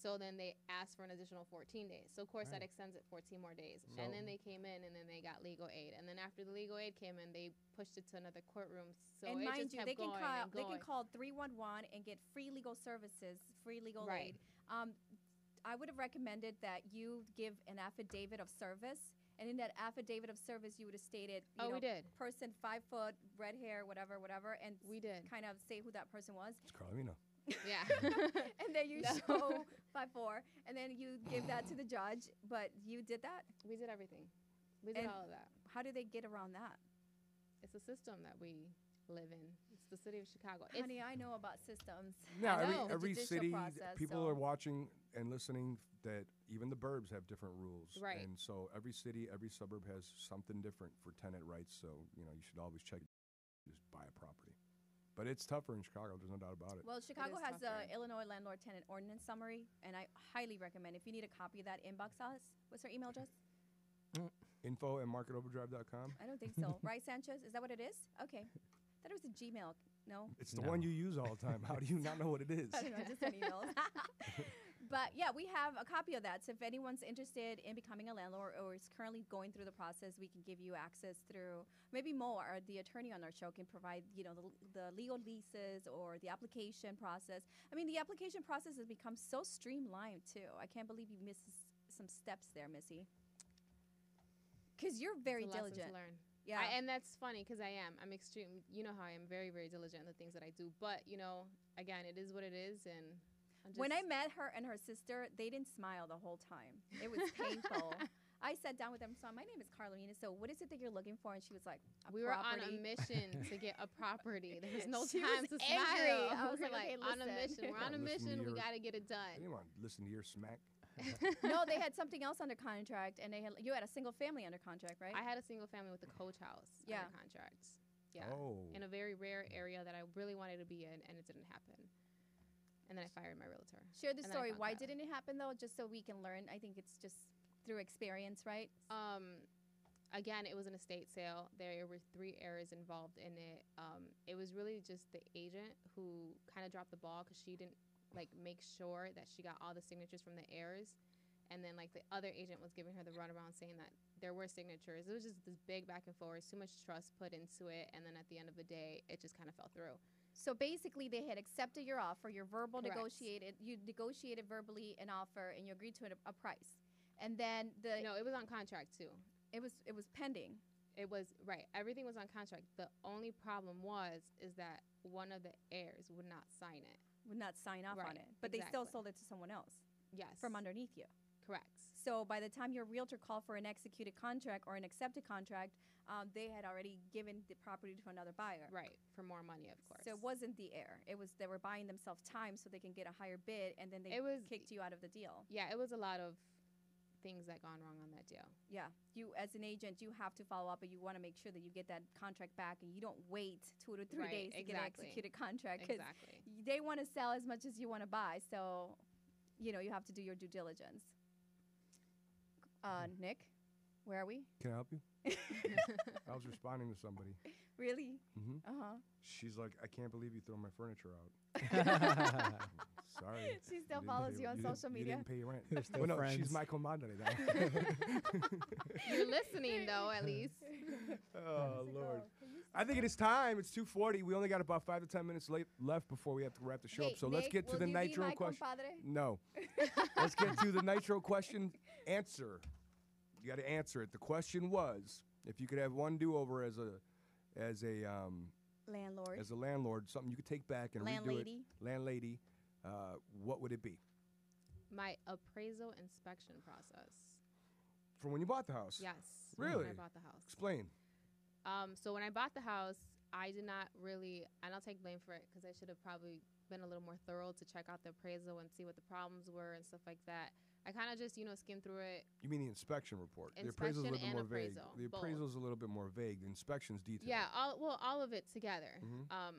So then they asked for an additional 14 days. So, of course, that
Right.
extends it 14 more days.
So-
And then they came in, and then they got legal aid. And then after the legal aid came in, they pushed it to another courtroom. So
and
it
mind
just
you,
kept
they can
going
call
and going.
311 and get free legal services, free legal
Right.
aid. I would have recommended that you give an affidavit of service, and in that affidavit of service, you would have stated, you know,
we did.
person 5 foot, red hair, whatever, and
We did.
kind of say who that person was,
It's Karla Mina.
Yeah.
and then you
No.
show 5'4", and then you give that to the judge. But you did that.
We did everything. We did
And-
all of that.
How do they get around that?
It's a system that we live in. It's the city of Chicago.
Honey, I know about systems.
Yeah,
I know.
The
every
judicial
city,
process,
people
so-
are watching and listening that even the burbs have different rules.
Right.
And so every city, every suburb has something different for tenant rights. So, you should always check, just buy a property. But it's tougher in Chicago. There's no doubt about it.
Well, Chicago
is
has the
tougher.
Illinois Landlord Tenant Ordinance Summary, and I highly recommend, if you need a copy of that, inbox us. What's our email address?
info@marketoverdrive.com.
I don't think so. Right, Sanchez? Is that what it is? Okay. Thought it was a Gmail. No?
It's the
No.
one you use all the time. How do you not know what it is?
I don't know, just an email. But yeah, we have a copy of that. So if anyone's interested in becoming a landlord or is currently going through the process, we can give you access through maybe Mo or the attorney on our show can provide, the legal leases or the application process. I mean, the application process has become so streamlined too. I can't believe you missed some steps there, Missy. Because you're very
It's a lesson
diligent.
to learn.
Yeah.
And that's funny because I am. I'm extreme. You know how I am very, very diligent in the things that I do. But, again, it is what it is. And
when I met her and her sister, they didn't smile the whole time. It was painful. I sat down with them. So my name is Karla Mina. So what is it that you're looking for? And she was like,
we were on a mission to get a property. There was no
She
time
was
to
angry.
smile.
I was
We're
like, okay,
on a
listen.
mission. We're on a
Listen to
mission. We
your-
got to get it
I
done.
didn't want to listen to your smack.
No, they had something else under contract, and you had a single family under contract, right?
I had a single family with a coach house
Yeah.
under contract. Yeah.
Oh.
In a very rare area that I really wanted to be in, and it didn't happen. And then I fired my realtor.
Share the
and then I
story.
found
Why
Tyler.
didn't it happen, though? Just so we can learn. I think it's just through experience, right?
Again, it was an estate sale. There were 3 heirs involved in it. It was really just the agent who kind of dropped the ball because she didn't make sure that she got all the signatures from the heirs. And then the other agent was giving her the runaround saying that there were signatures. It was just this big back and forth, too much trust put into it. And then at the end of the day, it just kind of fell through.
So basically, they had accepted your offer, your verbal
Correct.
negotiated. You negotiated verbally an offer, and you agreed to a price. And then
No, it was on contract too.
it was pending.
It was right. Everything was on contract. The only problem is that one of the heirs would not sign it.
Would not sign off on
Right,
it, but they still
exactly.
sold it to someone else
Yes.
from underneath you.
Correct.
So by the time your realtor called for an executed contract or an accepted contract, they had already given the property to another buyer.
Right. For more money, of course.
So it wasn't the heir. It was they were buying themselves time so they can get a higher bid, and then they
It was-
kicked you out of the deal.
Yeah, it was a lot of things that gone wrong on that deal.
Yeah, you as an agent, you have to follow up, and you want to make sure that you get that contract back, and you don't wait 2 to 3
Right,
days to get an
exactly.
executed contract because
Exactly.
they want to sell as much as you want to buy. So, you have to do your due diligence. Nick, where are we?
Can I help you? I was responding to somebody.
Really?
hmm
Uh-huh.
She's like, I can't believe you threw my furniture out. Sorry.
She
You
still
didn't
follows
pay-
you on
didn't-
social
You
media.
didn't pay your rent.
They're still
Well, no,
friends.
she's my comadre now.
You're listening though, at least.
Oh, Lord. I think it is time. It's 2:40. We only got about 5 to 10 minutes left before we have to wrap the show up. So let's
Nick,
get to
will
the
you be
nitro
my
question.
compadre?
No. Let's get to the nitro question answer. You got to answer it. The question was, if you could have one do-over as a
Landlord.
something you could take back and redo
Landlady.
it, landlady, what would it be?
My appraisal inspection process.
From when you bought the house?
Yes.
Really?
When I bought the house.
Explain.
So when I bought the house, I did not really, and I'll take blame for it because I should have probably been a little more thorough to check out the appraisal and see what the problems were and stuff like that. I kind of just, skimmed through it.
You mean the inspection report? The appraisal's a little bit
Inspection
more
and
vague.
appraisal,
The
both.
appraisal's a little bit more vague. The inspection's detailed.
Yeah, all of it together.
Mhm.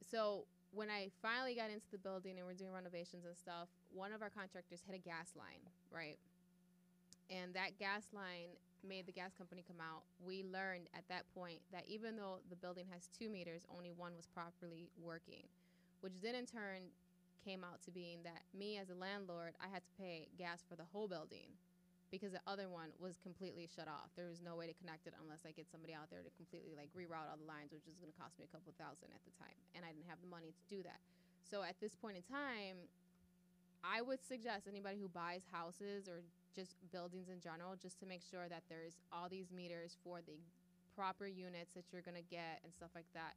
So when I finally got into the building and we're doing renovations and stuff, one of our contractors hit a gas line, right? And that gas line made the gas company come out. We learned at that point that even though the building has 2 meters, only one was properly working, which then in turn came out to being that me as a landlord, I had to pay gas for the whole building because the other one was completely shut off. There was no way to connect it unless I get somebody out there to completely reroute all the lines, which was going to cost me a couple $1,000 at the time, and I didn't have the money to do that. So at this point in time, I would suggest anybody who buys houses or just buildings in general, just to make sure that there's all these meters for the proper units that you're going to get and stuff like that.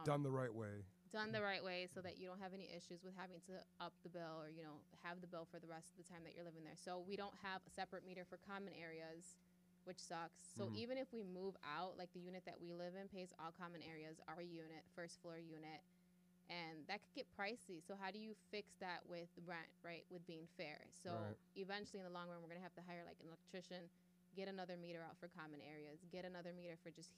Done the right way.
Done the right way so that you don't have any issues with having to up the bill or, have the bill for the rest of the time that you're living there. So we don't have a separate meter for common areas, which sucks. So even if we move out, the unit that we live in pays all common areas, our unit, first floor unit, and that could get pricey. So how do you fix that with rent, right, with being fair? So
Right.
eventually in the long run, we're going to have to hire an electrician, get another meter out for common areas, get another meter for just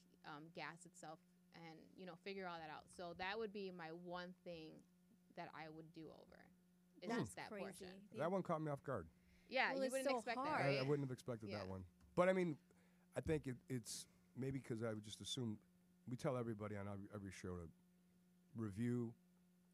gas itself, and figure all that out. So that would be my one thing that I would do over. It's
That's
just that
crazy.
portion.
That one caught me off guard.
Yeah,
Well,
you
it's
wouldn't
so
expect
hard.
that, right?
I wouldn't have expected that
Yeah.
one. But I mean, I think it's maybe because I would just assume we tell everybody on every show to review,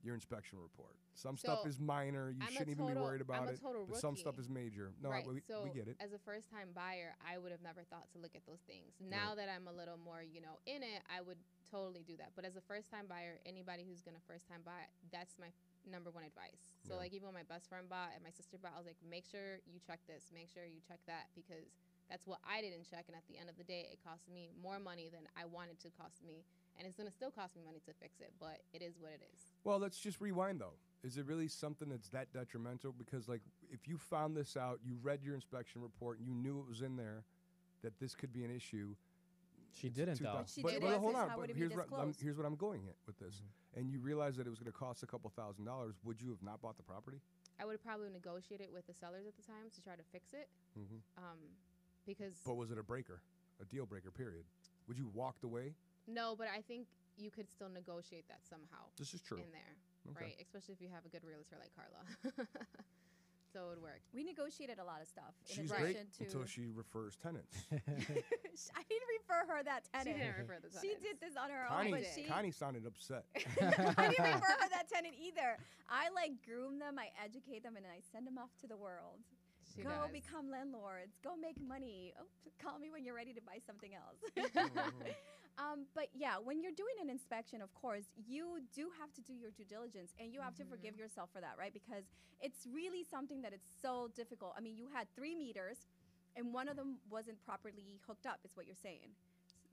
your inspection report. Some stuff
So,
is minor. You
I'm a
shouldn't even be
total-
worried about
I'm a
it.
total
But some stuff
rookie.
is major. No,
right.
we
So
get it.
as a first-time buyer, I would have never thought to look at those things. Now that I'm a little more, in it, I would totally do that. But as a first-time buyer, anybody who's gonna first-time buy, that's my number one advice. So
Yeah.
like even when my best friend bought and my sister bought, I was like, make sure you check this, make sure you check that, because that's what I didn't check. And at the end of the day, it cost me more money than I wanted to cost me, and it's gonna still cost me money to fix it. But it is what it is.
Well, let's just rewind though. Is it really something that's that detrimental? Because like, if you found this out, you read your inspection report, and you knew it was in there, that this could be an issue.
She
it's
didn't
2000
though.
But she
but,
did
but
it.
hold on.
How
But
would it be
here's what
disclosed?
here's what I'm going at with this. And you realized that it was going to cost a couple $1,000s. Would you have not bought the property?
I would probably negotiate it with the sellers at the time to try to fix it.
Mm-hmm.
Because
But was it a breaker, a deal breaker? Period. Would you walked away?
no, but I think you could still negotiate that somehow
This is true.
in there,
Okay.
right? Especially if you have a good realtor like Karla. So it would work.
We negotiated a lot of stuff. In
She's great
addition to
until she refers tenants.
I didn't refer her that
She
tenant.
didn't refer the
She
tenants.
did this on her
Connie,
own, but
did.
she.
Connie sounded upset.
I didn't refer her that tenant either. I groom them, I educate them, and then I send them off to the world.
She
Go
does.
become landlords. Go make money. Oh, call me when you're ready to buy something else. But yeah, when you're doing an inspection, of course, you do have to do your due diligence, and you have to forgive yourself for that, right? Because it's really something that it's so difficult. I mean, you had 3 meters, and one of them wasn't properly hooked up, is what you're saying.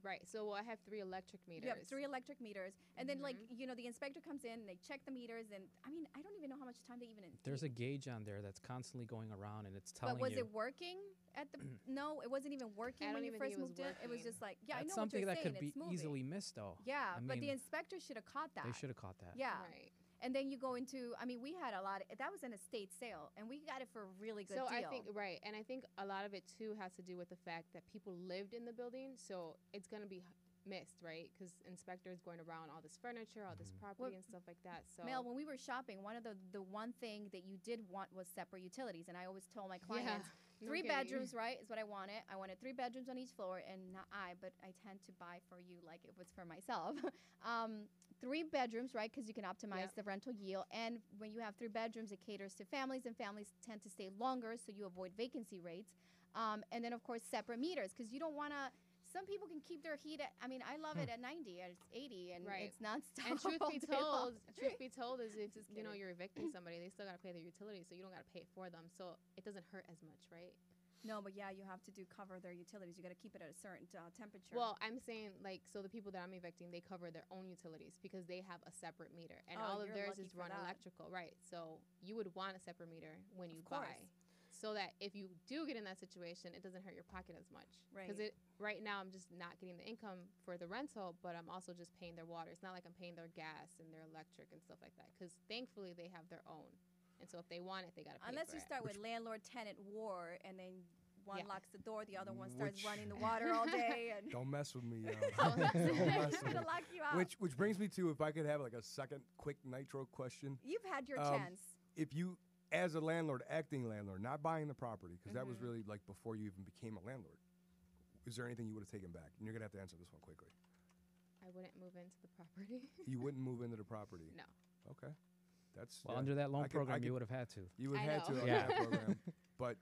Right. So I have 3 electric meters.
You have 3 electric meters, and then the inspector comes in and they check the meters, and I mean, I don't even know how much time they even.
There's a gauge on there that's constantly going around, and it's telling
But was
you.
it working at the? No, it wasn't even working
I
when
don't
you
even
first
think it was
moved in. It was
working.
just like, yeah, I
That's
know what
something
you're
that
saying.
could be
it's moving.
easily missed, though.
Yeah,
I
but the
mean,
inspector should have caught that.
They should have caught that.
Yeah.
Right.
And then you go into, I mean, we had a lot. That was an estate sale, and we got it for a really good
So
deal.
I think and I think a lot of it too has to do with the fact that people lived in the building, so it's gonna be missed, right? Because inspectors going around all this furniture, all this property, and stuff like that. So
Mel, when we were shopping, one of the one thing that you did want was separate utilities, and I always told my clients,
no
3
kidding.
bedrooms, right, is what I wanted. I wanted 3 bedrooms on each floor, and not but I tend to buy for you like it was for myself. 3 bedrooms, right, because you can optimize
Yep.
the rental yield, and when you have 3 bedrooms, it caters to families, and families tend to stay longer, so you avoid vacancy rates. And then, of course, separate meters, because you don't want to. Some people can keep their heat at, I mean, I love it at 90, and it's 80, and
Right.
it's nonstop.
And truth
all
be
day long.
told, is if
Just
you know
kidding.
you're evicting somebody, they still gotta pay their utilities, so you don't gotta pay for them. So it doesn't hurt as much, right?
No, but yeah, you have to cover their utilities. You got to keep it at a certain temperature.
Well, I'm saying so the people that I'm evicting, they cover their own utilities because they have a separate meter, and
Oh,
all of
you're
theirs
lucky
is
for
run
that.
electrical, right? So you would want a separate meter when you
Of course.
buy, so that if you do get in that situation, it doesn't hurt your pocket as much. Because
Right.
right now I'm just not getting the income for the rental, but I'm also just paying their water. It's not like I'm paying their gas and their electric and stuff like that. Because thankfully they have their own, and so if they want it, they gotta pay
Unless
for
you
it.
start with landlord-tenant war, and then one
Yeah.
locks the door, the other one starts
Which-
running the water all day, and
Don't mess with me.
Oh, that's it.
Don't mess
He's
with
gonna
me.
lock you out.
Which brings me to, if I could have like a second quick nitro question.
You've had your
Um,
chance.
If you, as a landlord, acting landlord, not buying the property, because that was
Mm-hmm.
really like before you even became a landlord, is there anything you would have taken back? And you're gonna have to answer this one quickly.
I wouldn't move into the property.
You wouldn't move into the property.
No.
Okay. That's
Well,
yeah.
under that loan
I could-
program,
I
you
could-
would have had to.
You would
I
have to
know.
under
Yeah.
that program, but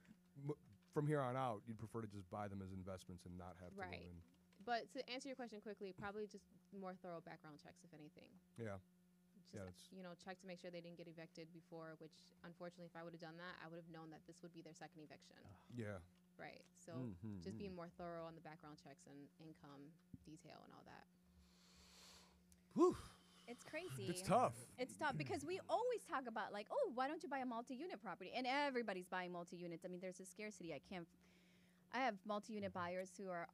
from here on out, you'd prefer to just buy them as investments and not have to
Right.
move in.
But to answer your question quickly, probably just more thorough background checks, if anything.
Yeah.
Just,
Yeah, that's-
check to make sure they didn't get evicted before, which unfortunately, if I would have done that, I would have known that this would be their second eviction.
Yeah.
Right. So
Mhm,
just being more thorough on the background checks and income detail and all that.
Whew.
It's crazy.
It's tough.
It's tough because we always talk about like, oh, why don't you buy a multi-unit property? And everybody's buying multi-units. I mean, there's a scarcity. I have multi-unit buyers who are,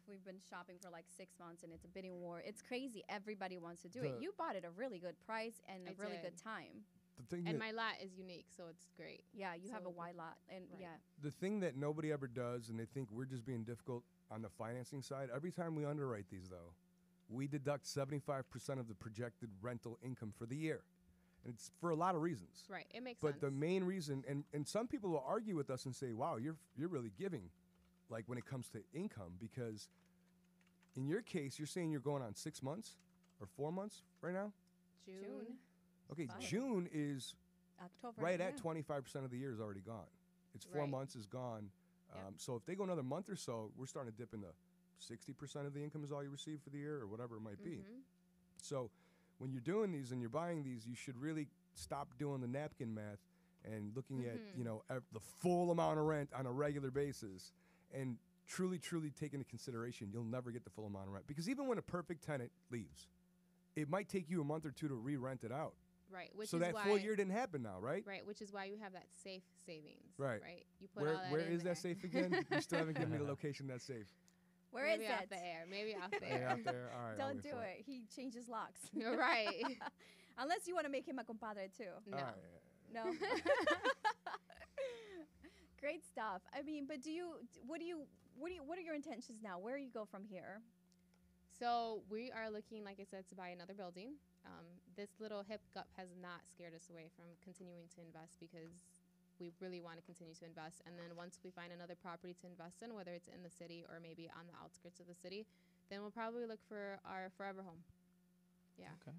we've been shopping for like 6 months, and it's a bidding war. It's crazy. Everybody wants to do it.
The-
You bought it a really good price and
I
a really good
did.
time.
The thing
And
that
my lot is unique, so it's great.
Yeah, you have a
So-
wide lot, and
Right.
yeah,
the thing that nobody ever does, and they think we're just being difficult on the financing side. Every time we underwrite these, though, we deduct 75% of the projected rental income for the year, and it's for a lot of reasons.
Right. It makes
But
sense.
the main reason, and some people will argue with us and say, "Wow, you're really giving," like when it comes to income, because in your case, you're saying you're going on 6 months or 4 months right now.
June.
Okay,
Fine.
June is
October.
right
yeah.
at 25% of the year is already gone. It's 4
Right.
months is gone.
Yep.
So if they go another month or so, we're starting to dip into 60% of the income is all you receive for the year or whatever it might be.
Mhm.
So when you're doing these and you're buying these, you should really stop doing the napkin math and looking at, the full amount of rent on a regular basis and truly take into consideration you'll never get the full amount of rent. Because even when a perfect tenant leaves, it might take you a month or two to re-rent it out.
Right. Which
So
is
that
why,
full year didn't happen now, right?
Right. Which is why you have that safe savings.
Right.
Right. You put all that
Where
in
is
there.
that safe again? You still haven't given me the location of that safe.
Where is
Maybe off
it?
the air. Maybe off the
Way
air.
out there. All right. I'll
Don't
wait
do
for
it. He changes locks.
You're right.
Unless you want to make him a compadre too.
No.
All right.
No. Great stuff. I mean, but what are your intentions now? Where you go from here?
So we are looking, like I said, to buy another building. This little hiccup has not scared us away from continuing to invest because we really want to continue to invest. And then once we find another property to invest in, whether it's in the city or maybe on the outskirts of the city, then we'll probably look for our forever home. Yeah.
Okay.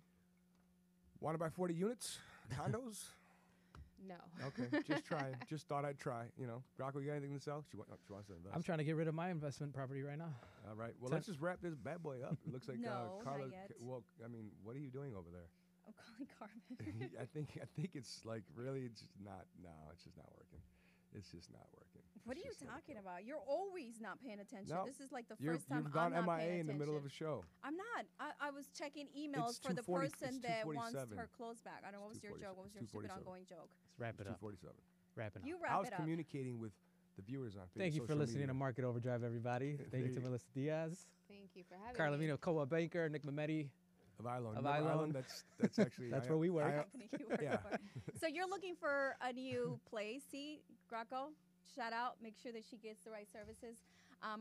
Want to buy 40 units? Condos?
No.
Okay. Just try. Just thought I'd try. Graco, you got anything to sell? She wants to invest.
I'm trying to get rid of my investment property right now.
All right. Well,
Ten-
let's just wrap this bad boy up. It looks like
No, not
Karla.
yet.
Well, I mean, what are you doing over there?
I'm calling Carmen.
I think it's like really it's just not. No, it's just not working. It's just not working.
What are
It's
you
just not
talking
working.
about? You're always not paying attention.
No,
This is like the
You've
first time
gone
I'm not
MIA
paying
in the middle of a
attention.
show.
I'm not. I was checking emails
It's
for the
2:40
person
it's
that wants
2:47.
her clothes back. I don't know. What was your
2:47.
joke? What was your stupid
2:47.
ongoing joke?
Let's wrap it up.
247.
Wrap it up.
You
I
wrap
was
it up.
communicating with the viewers on Facebook.
Thank you for
social
listening
media.
to Market Overdrive, everybody. Thank you to
There you-
Melissa Diaz,
Thank you for having
Karla
me.
Mina, Coldwell Banker, Nick Memeti.
Of iLoan.
Of
Remember
iLoan.
That's actually
That's where we work.
Company you work
yeah.
for. So you're looking for a new place. See, Graco, shout out. Make sure that she gets the right services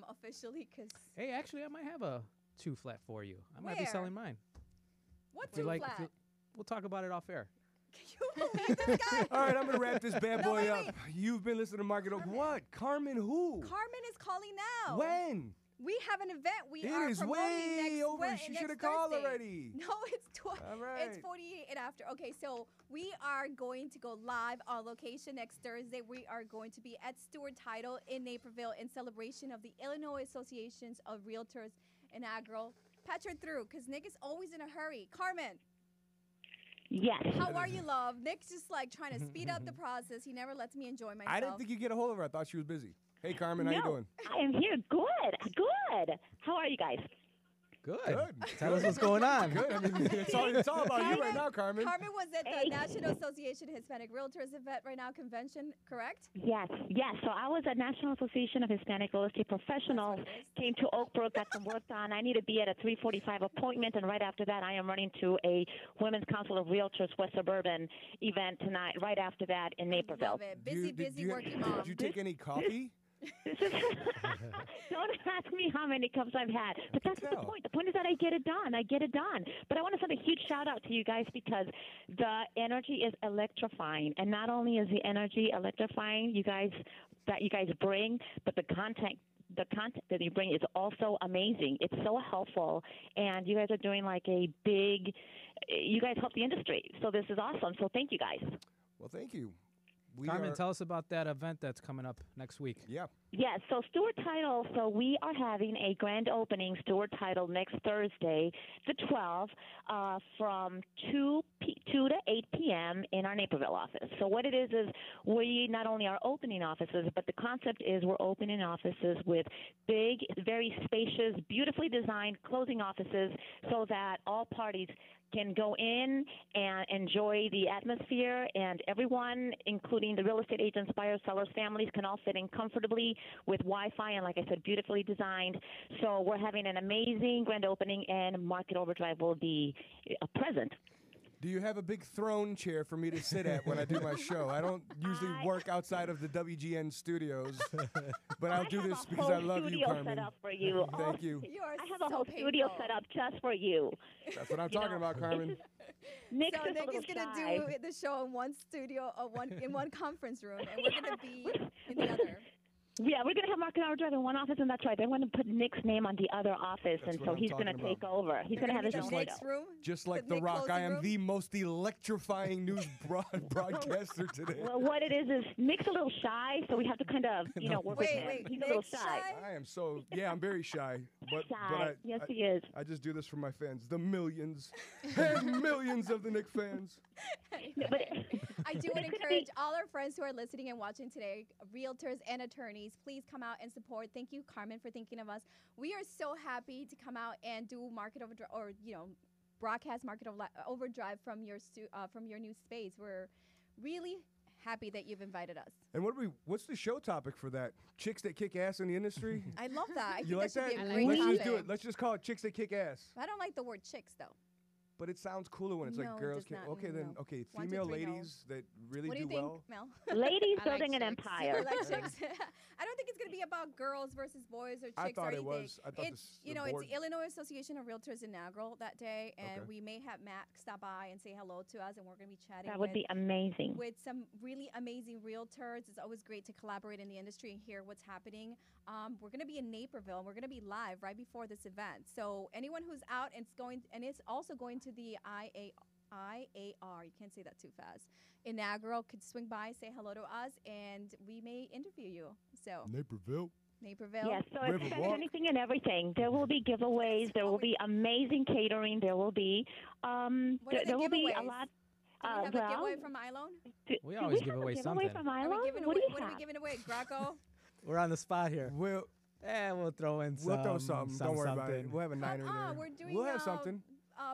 officially because
Hey, actually, I might have a 2-flat for you. I might be
Where?
selling mine.
what
If you
two
like,
flat?
we'll talk about it off air.
Can you believe this guy?
All right, I'm gonna wrap this bad
No,
boy
wait,
up.
wait.
You've been listening to Market Over. What? Carmen who?
Carmen is calling now.
When?
We have an event. We
It
are
is
promoting
way
next
over.
Wed-
She
next
should have called
Thursday.
already.
No, it's
All right.
It's 48 and after. Okay, so we are going to go live on location next Thursday. We are going to be at Stewart Title in Naperville in celebration of the Illinois Associations of Realtors and Agro. Patch her through, because Nick is always in a hurry. Carmen,
Yes.
how are you, love? Nick's just like trying to speed up the process. He never lets me enjoy myself.
I didn't think you'd get a hold of her. I thought she was busy. Hey, Carmen, how you
No,
doing?
I am here. Good. How are you guys?
Good.
Good.
Tell us what's going on.
Good. I mean, it's all about you right now, Carmen.
Carmen was at the
Hey.
National Association of Hispanic Realtors event right now convention, correct?
Yes. So I was at National Association of Hispanic Real Estate Professionals.
That's what it is.
Came to Oak Brook, got some work done. I need to be at a 3:45 appointment, and right after that, I am running to a Women's Council of Realtors West Suburban event tonight. Right after that in Naperville.
Love it. Busy working
Did
mom.
you take any coffee?
This is Don't ask me how many cups I've had. But that's not the
tell.
point. The point is that I get it done. But I want to send a huge shout out to you guys because the energy is electrifying. And not only is the energy electrifying, you guys bring, but the content that you bring is also amazing. It's so helpful, and you guys are doing like you guys help the industry. So this is awesome. So thank you guys.
Well, thank you.
Carmen, tell us about that event that's coming up next week.
Yeah.
Yes, so Stewart Title, so we are having a grand opening, Stewart Title, next Thursday, the 12th, from 2 to 8 p.m. in our Naperville office. So what it is we not only are opening offices, but the concept is we're opening offices with big, very spacious, beautifully designed closing offices so that all parties can go in and enjoy the atmosphere, and everyone, including the real estate agents, buyers, sellers, families, can all fit in comfortably with Wi-Fi and, like I said, beautifully designed. So we're having an amazing grand opening, and Market Overdrive will be present.
Do you have a big throne chair for me to sit at when I do my show? I don't usually work outside of the WGN studios, but I'll do this because I love you, Carmen.
Set up for you.
Thank you.
You are
I have
so
a whole
painful.
studio set up just for you.
That's what I'm talking about, Carmen.
Nick's
So
just a
Nick
little
is gonna
shy.
do the show in one studio, in one conference room, and we're gonna be in the other.
Yeah, we're going to have Mark and Overdrive in one office, and that's right. They're going to put Nick's name on the other office,
That's
and
what
so
I'm
he's going to
talking
take
about.
over. He's going to have his own
next
show.
room.
Just like
The
The
Nick
Rock, I
closing
am
room?
the most electrifying news broadcaster today.
Well, what it is Nick's a little shy, so we have to kind of, work with him.
Wait,
He's a little
Nick's
shy.
I am so, I'm very shy. But
Shy. Yes, he is.
I just do this for my fans, the millions and millions of the Nick fans.
But
I do want to encourage all our friends who are listening and watching today, realtors and attorneys, please come out and support. Thank you, Carmen, for thinking of us. We are so happy to come out and do Market Overdrive, or broadcast Market Overdrive from your new space. We're really happy that you've invited us.
And what's the show topic for that? Chicks that kick ass in the industry?
I love that. I
You
think
like
that
that?
should be a
I
great
like
Let's
that.
just do it.
topic.
Let's just call it Chicks That Kick Ass.
I don't like the word chicks though.
But it sounds cooler when it's
No,
like
it
girls.
does not.
Okay, then
No.
okay,
1, 2,
female
3, no.
ladies that really
What do
do
you think,
well.
Mel?
ladies
I like
building an
chicks.
I
empire.
like chicks. I don't think it's going to be about girls versus boys or chicks
I
or
thought it
anything.
was. I thought
It's
the
it's
board-
Illinois Association of Realtors inaugural that day, and
Okay.
we may have Matt stop by and say hello to us, and we're going to be chatting.
That would be amazing.
with some really amazing realtors. It's always great to collaborate in the industry and hear what's happening. We're going to be in Naperville, and we're going to be live right before this event. So anyone who's out and it's also going to the IAR, you can't say that too fast, inaugural, could swing by, say hello to us, and we may interview you. So
Naperville.
Naperville.
Yes, so
River
expect
Walk.
anything and everything. There will be giveaways. There will be amazing catering. There will be
What are the
there will be a
giveaways?
lot.
Do we have a giveaway from iLoan?
We always give away something.
From
Are we
iLoan?
giving
What
away,
do you
what are we
have?
giving away? Graco?
We're on the spot here.
We'll
We'll throw in some.
we'll throw something. Don't worry about it.
something.
We'll have a niner
Come on,
there.
we're doing
We'll have something.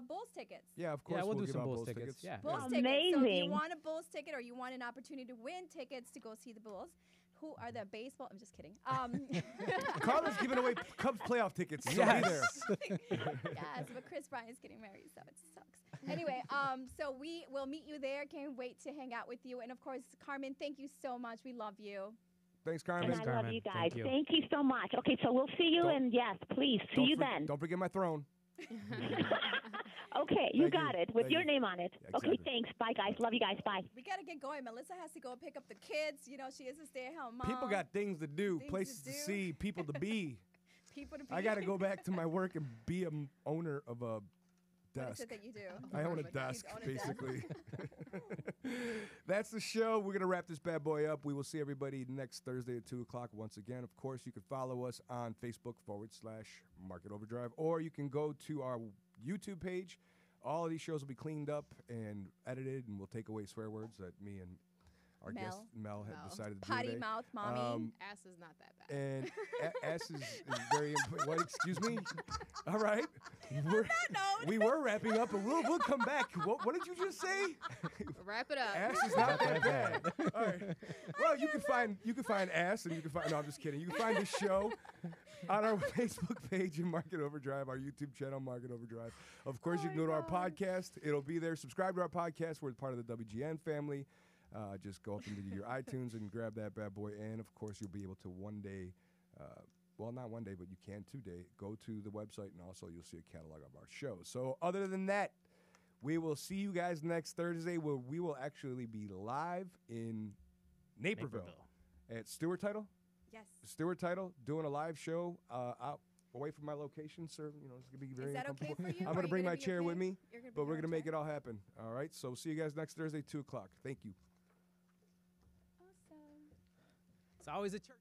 Bulls tickets.
Yeah, of course.
Yeah, we'll do
give
some
out
Bulls tickets. Yeah.
Bulls tickets. So if you
Amazing.
want a Bulls ticket or you want an opportunity to win tickets to go see the Bulls, who are the baseball? I'm just kidding.
Carla's giving away Cubs playoff tickets. So
Yes.
be there.
Yes, but Chris Bryant's getting married, so it sucks. Anyway, so we will meet you there. Can't wait to hang out with you. And of course, Carmen, thank you so much. We love you.
Thanks,
And
Carmen.
Thanks,
I love
Carmen.
you guys.
Thank you.
Thank you so much. Okay, so we'll see you,
Don't-
and yes, please, see
Don't
you
for-
then.
Don't forget my throne.
Okay, you
Thank
got
you.
it, with
Thank
your
you.
name on it.
Yeah,
Okay,
exactly.
thanks. Bye, guys. Love you guys. Bye.
We got to get going. Melissa has to go pick up the kids. You know, she is a stay-at-home mom.
People got things to do,
Things to
places to
do.
see, people to be.
people to be.
I got to go back to my work and be an owner of a
What is
desk.
it that you do?
I own a
Oh my God.
desk,
You own a desk?
basically. That's the show. We're going to wrap this bad boy up. We will see everybody next Thursday at 2 o'clock once again. Of course, you can follow us on Facebook /Market Overdrive, or you can go to our YouTube page. All of these shows will be cleaned up and edited, and we'll take away swear words that me and our guest Mel had
Mel.
decided to do
Potty
today.
mouth, mommy.
Ass is not that bad.
And S is very important. What? Excuse me? All right. We were wrapping up, but we'll come back. What did you just say?
Wrap it up.
Ass is not that bad. All right. Well, you can find ass, and you can find. No, I'm just kidding. You can find the show on our Facebook page in Market Overdrive, our YouTube channel, Market Overdrive. Of course, you can go to our podcast. It'll be there. Subscribe to our podcast. We're part of the WGN family. Just go up into your iTunes and grab that bad boy. And, of course, you'll be able to one day, well, not one day, but you can today, go to the website, and also you'll see a catalog of our shows. So other than that, we will see you guys next Thursday, where we will actually be live in Naperville. At Stewart Title.
Yes.
Stewart Title, doing a live show out away from my location, sir. You know, it's going to be very
Is that okay
uncomfortable.
for you?
I'm
Are
going to
you
bring
gonna
my
be
chair
okay?
with me,
You're gonna be
but we're
on
going to make
chair?
it all happen. All right, so see you guys next Thursday, 2 o'clock. Thank you.
Awesome.
It's always a church.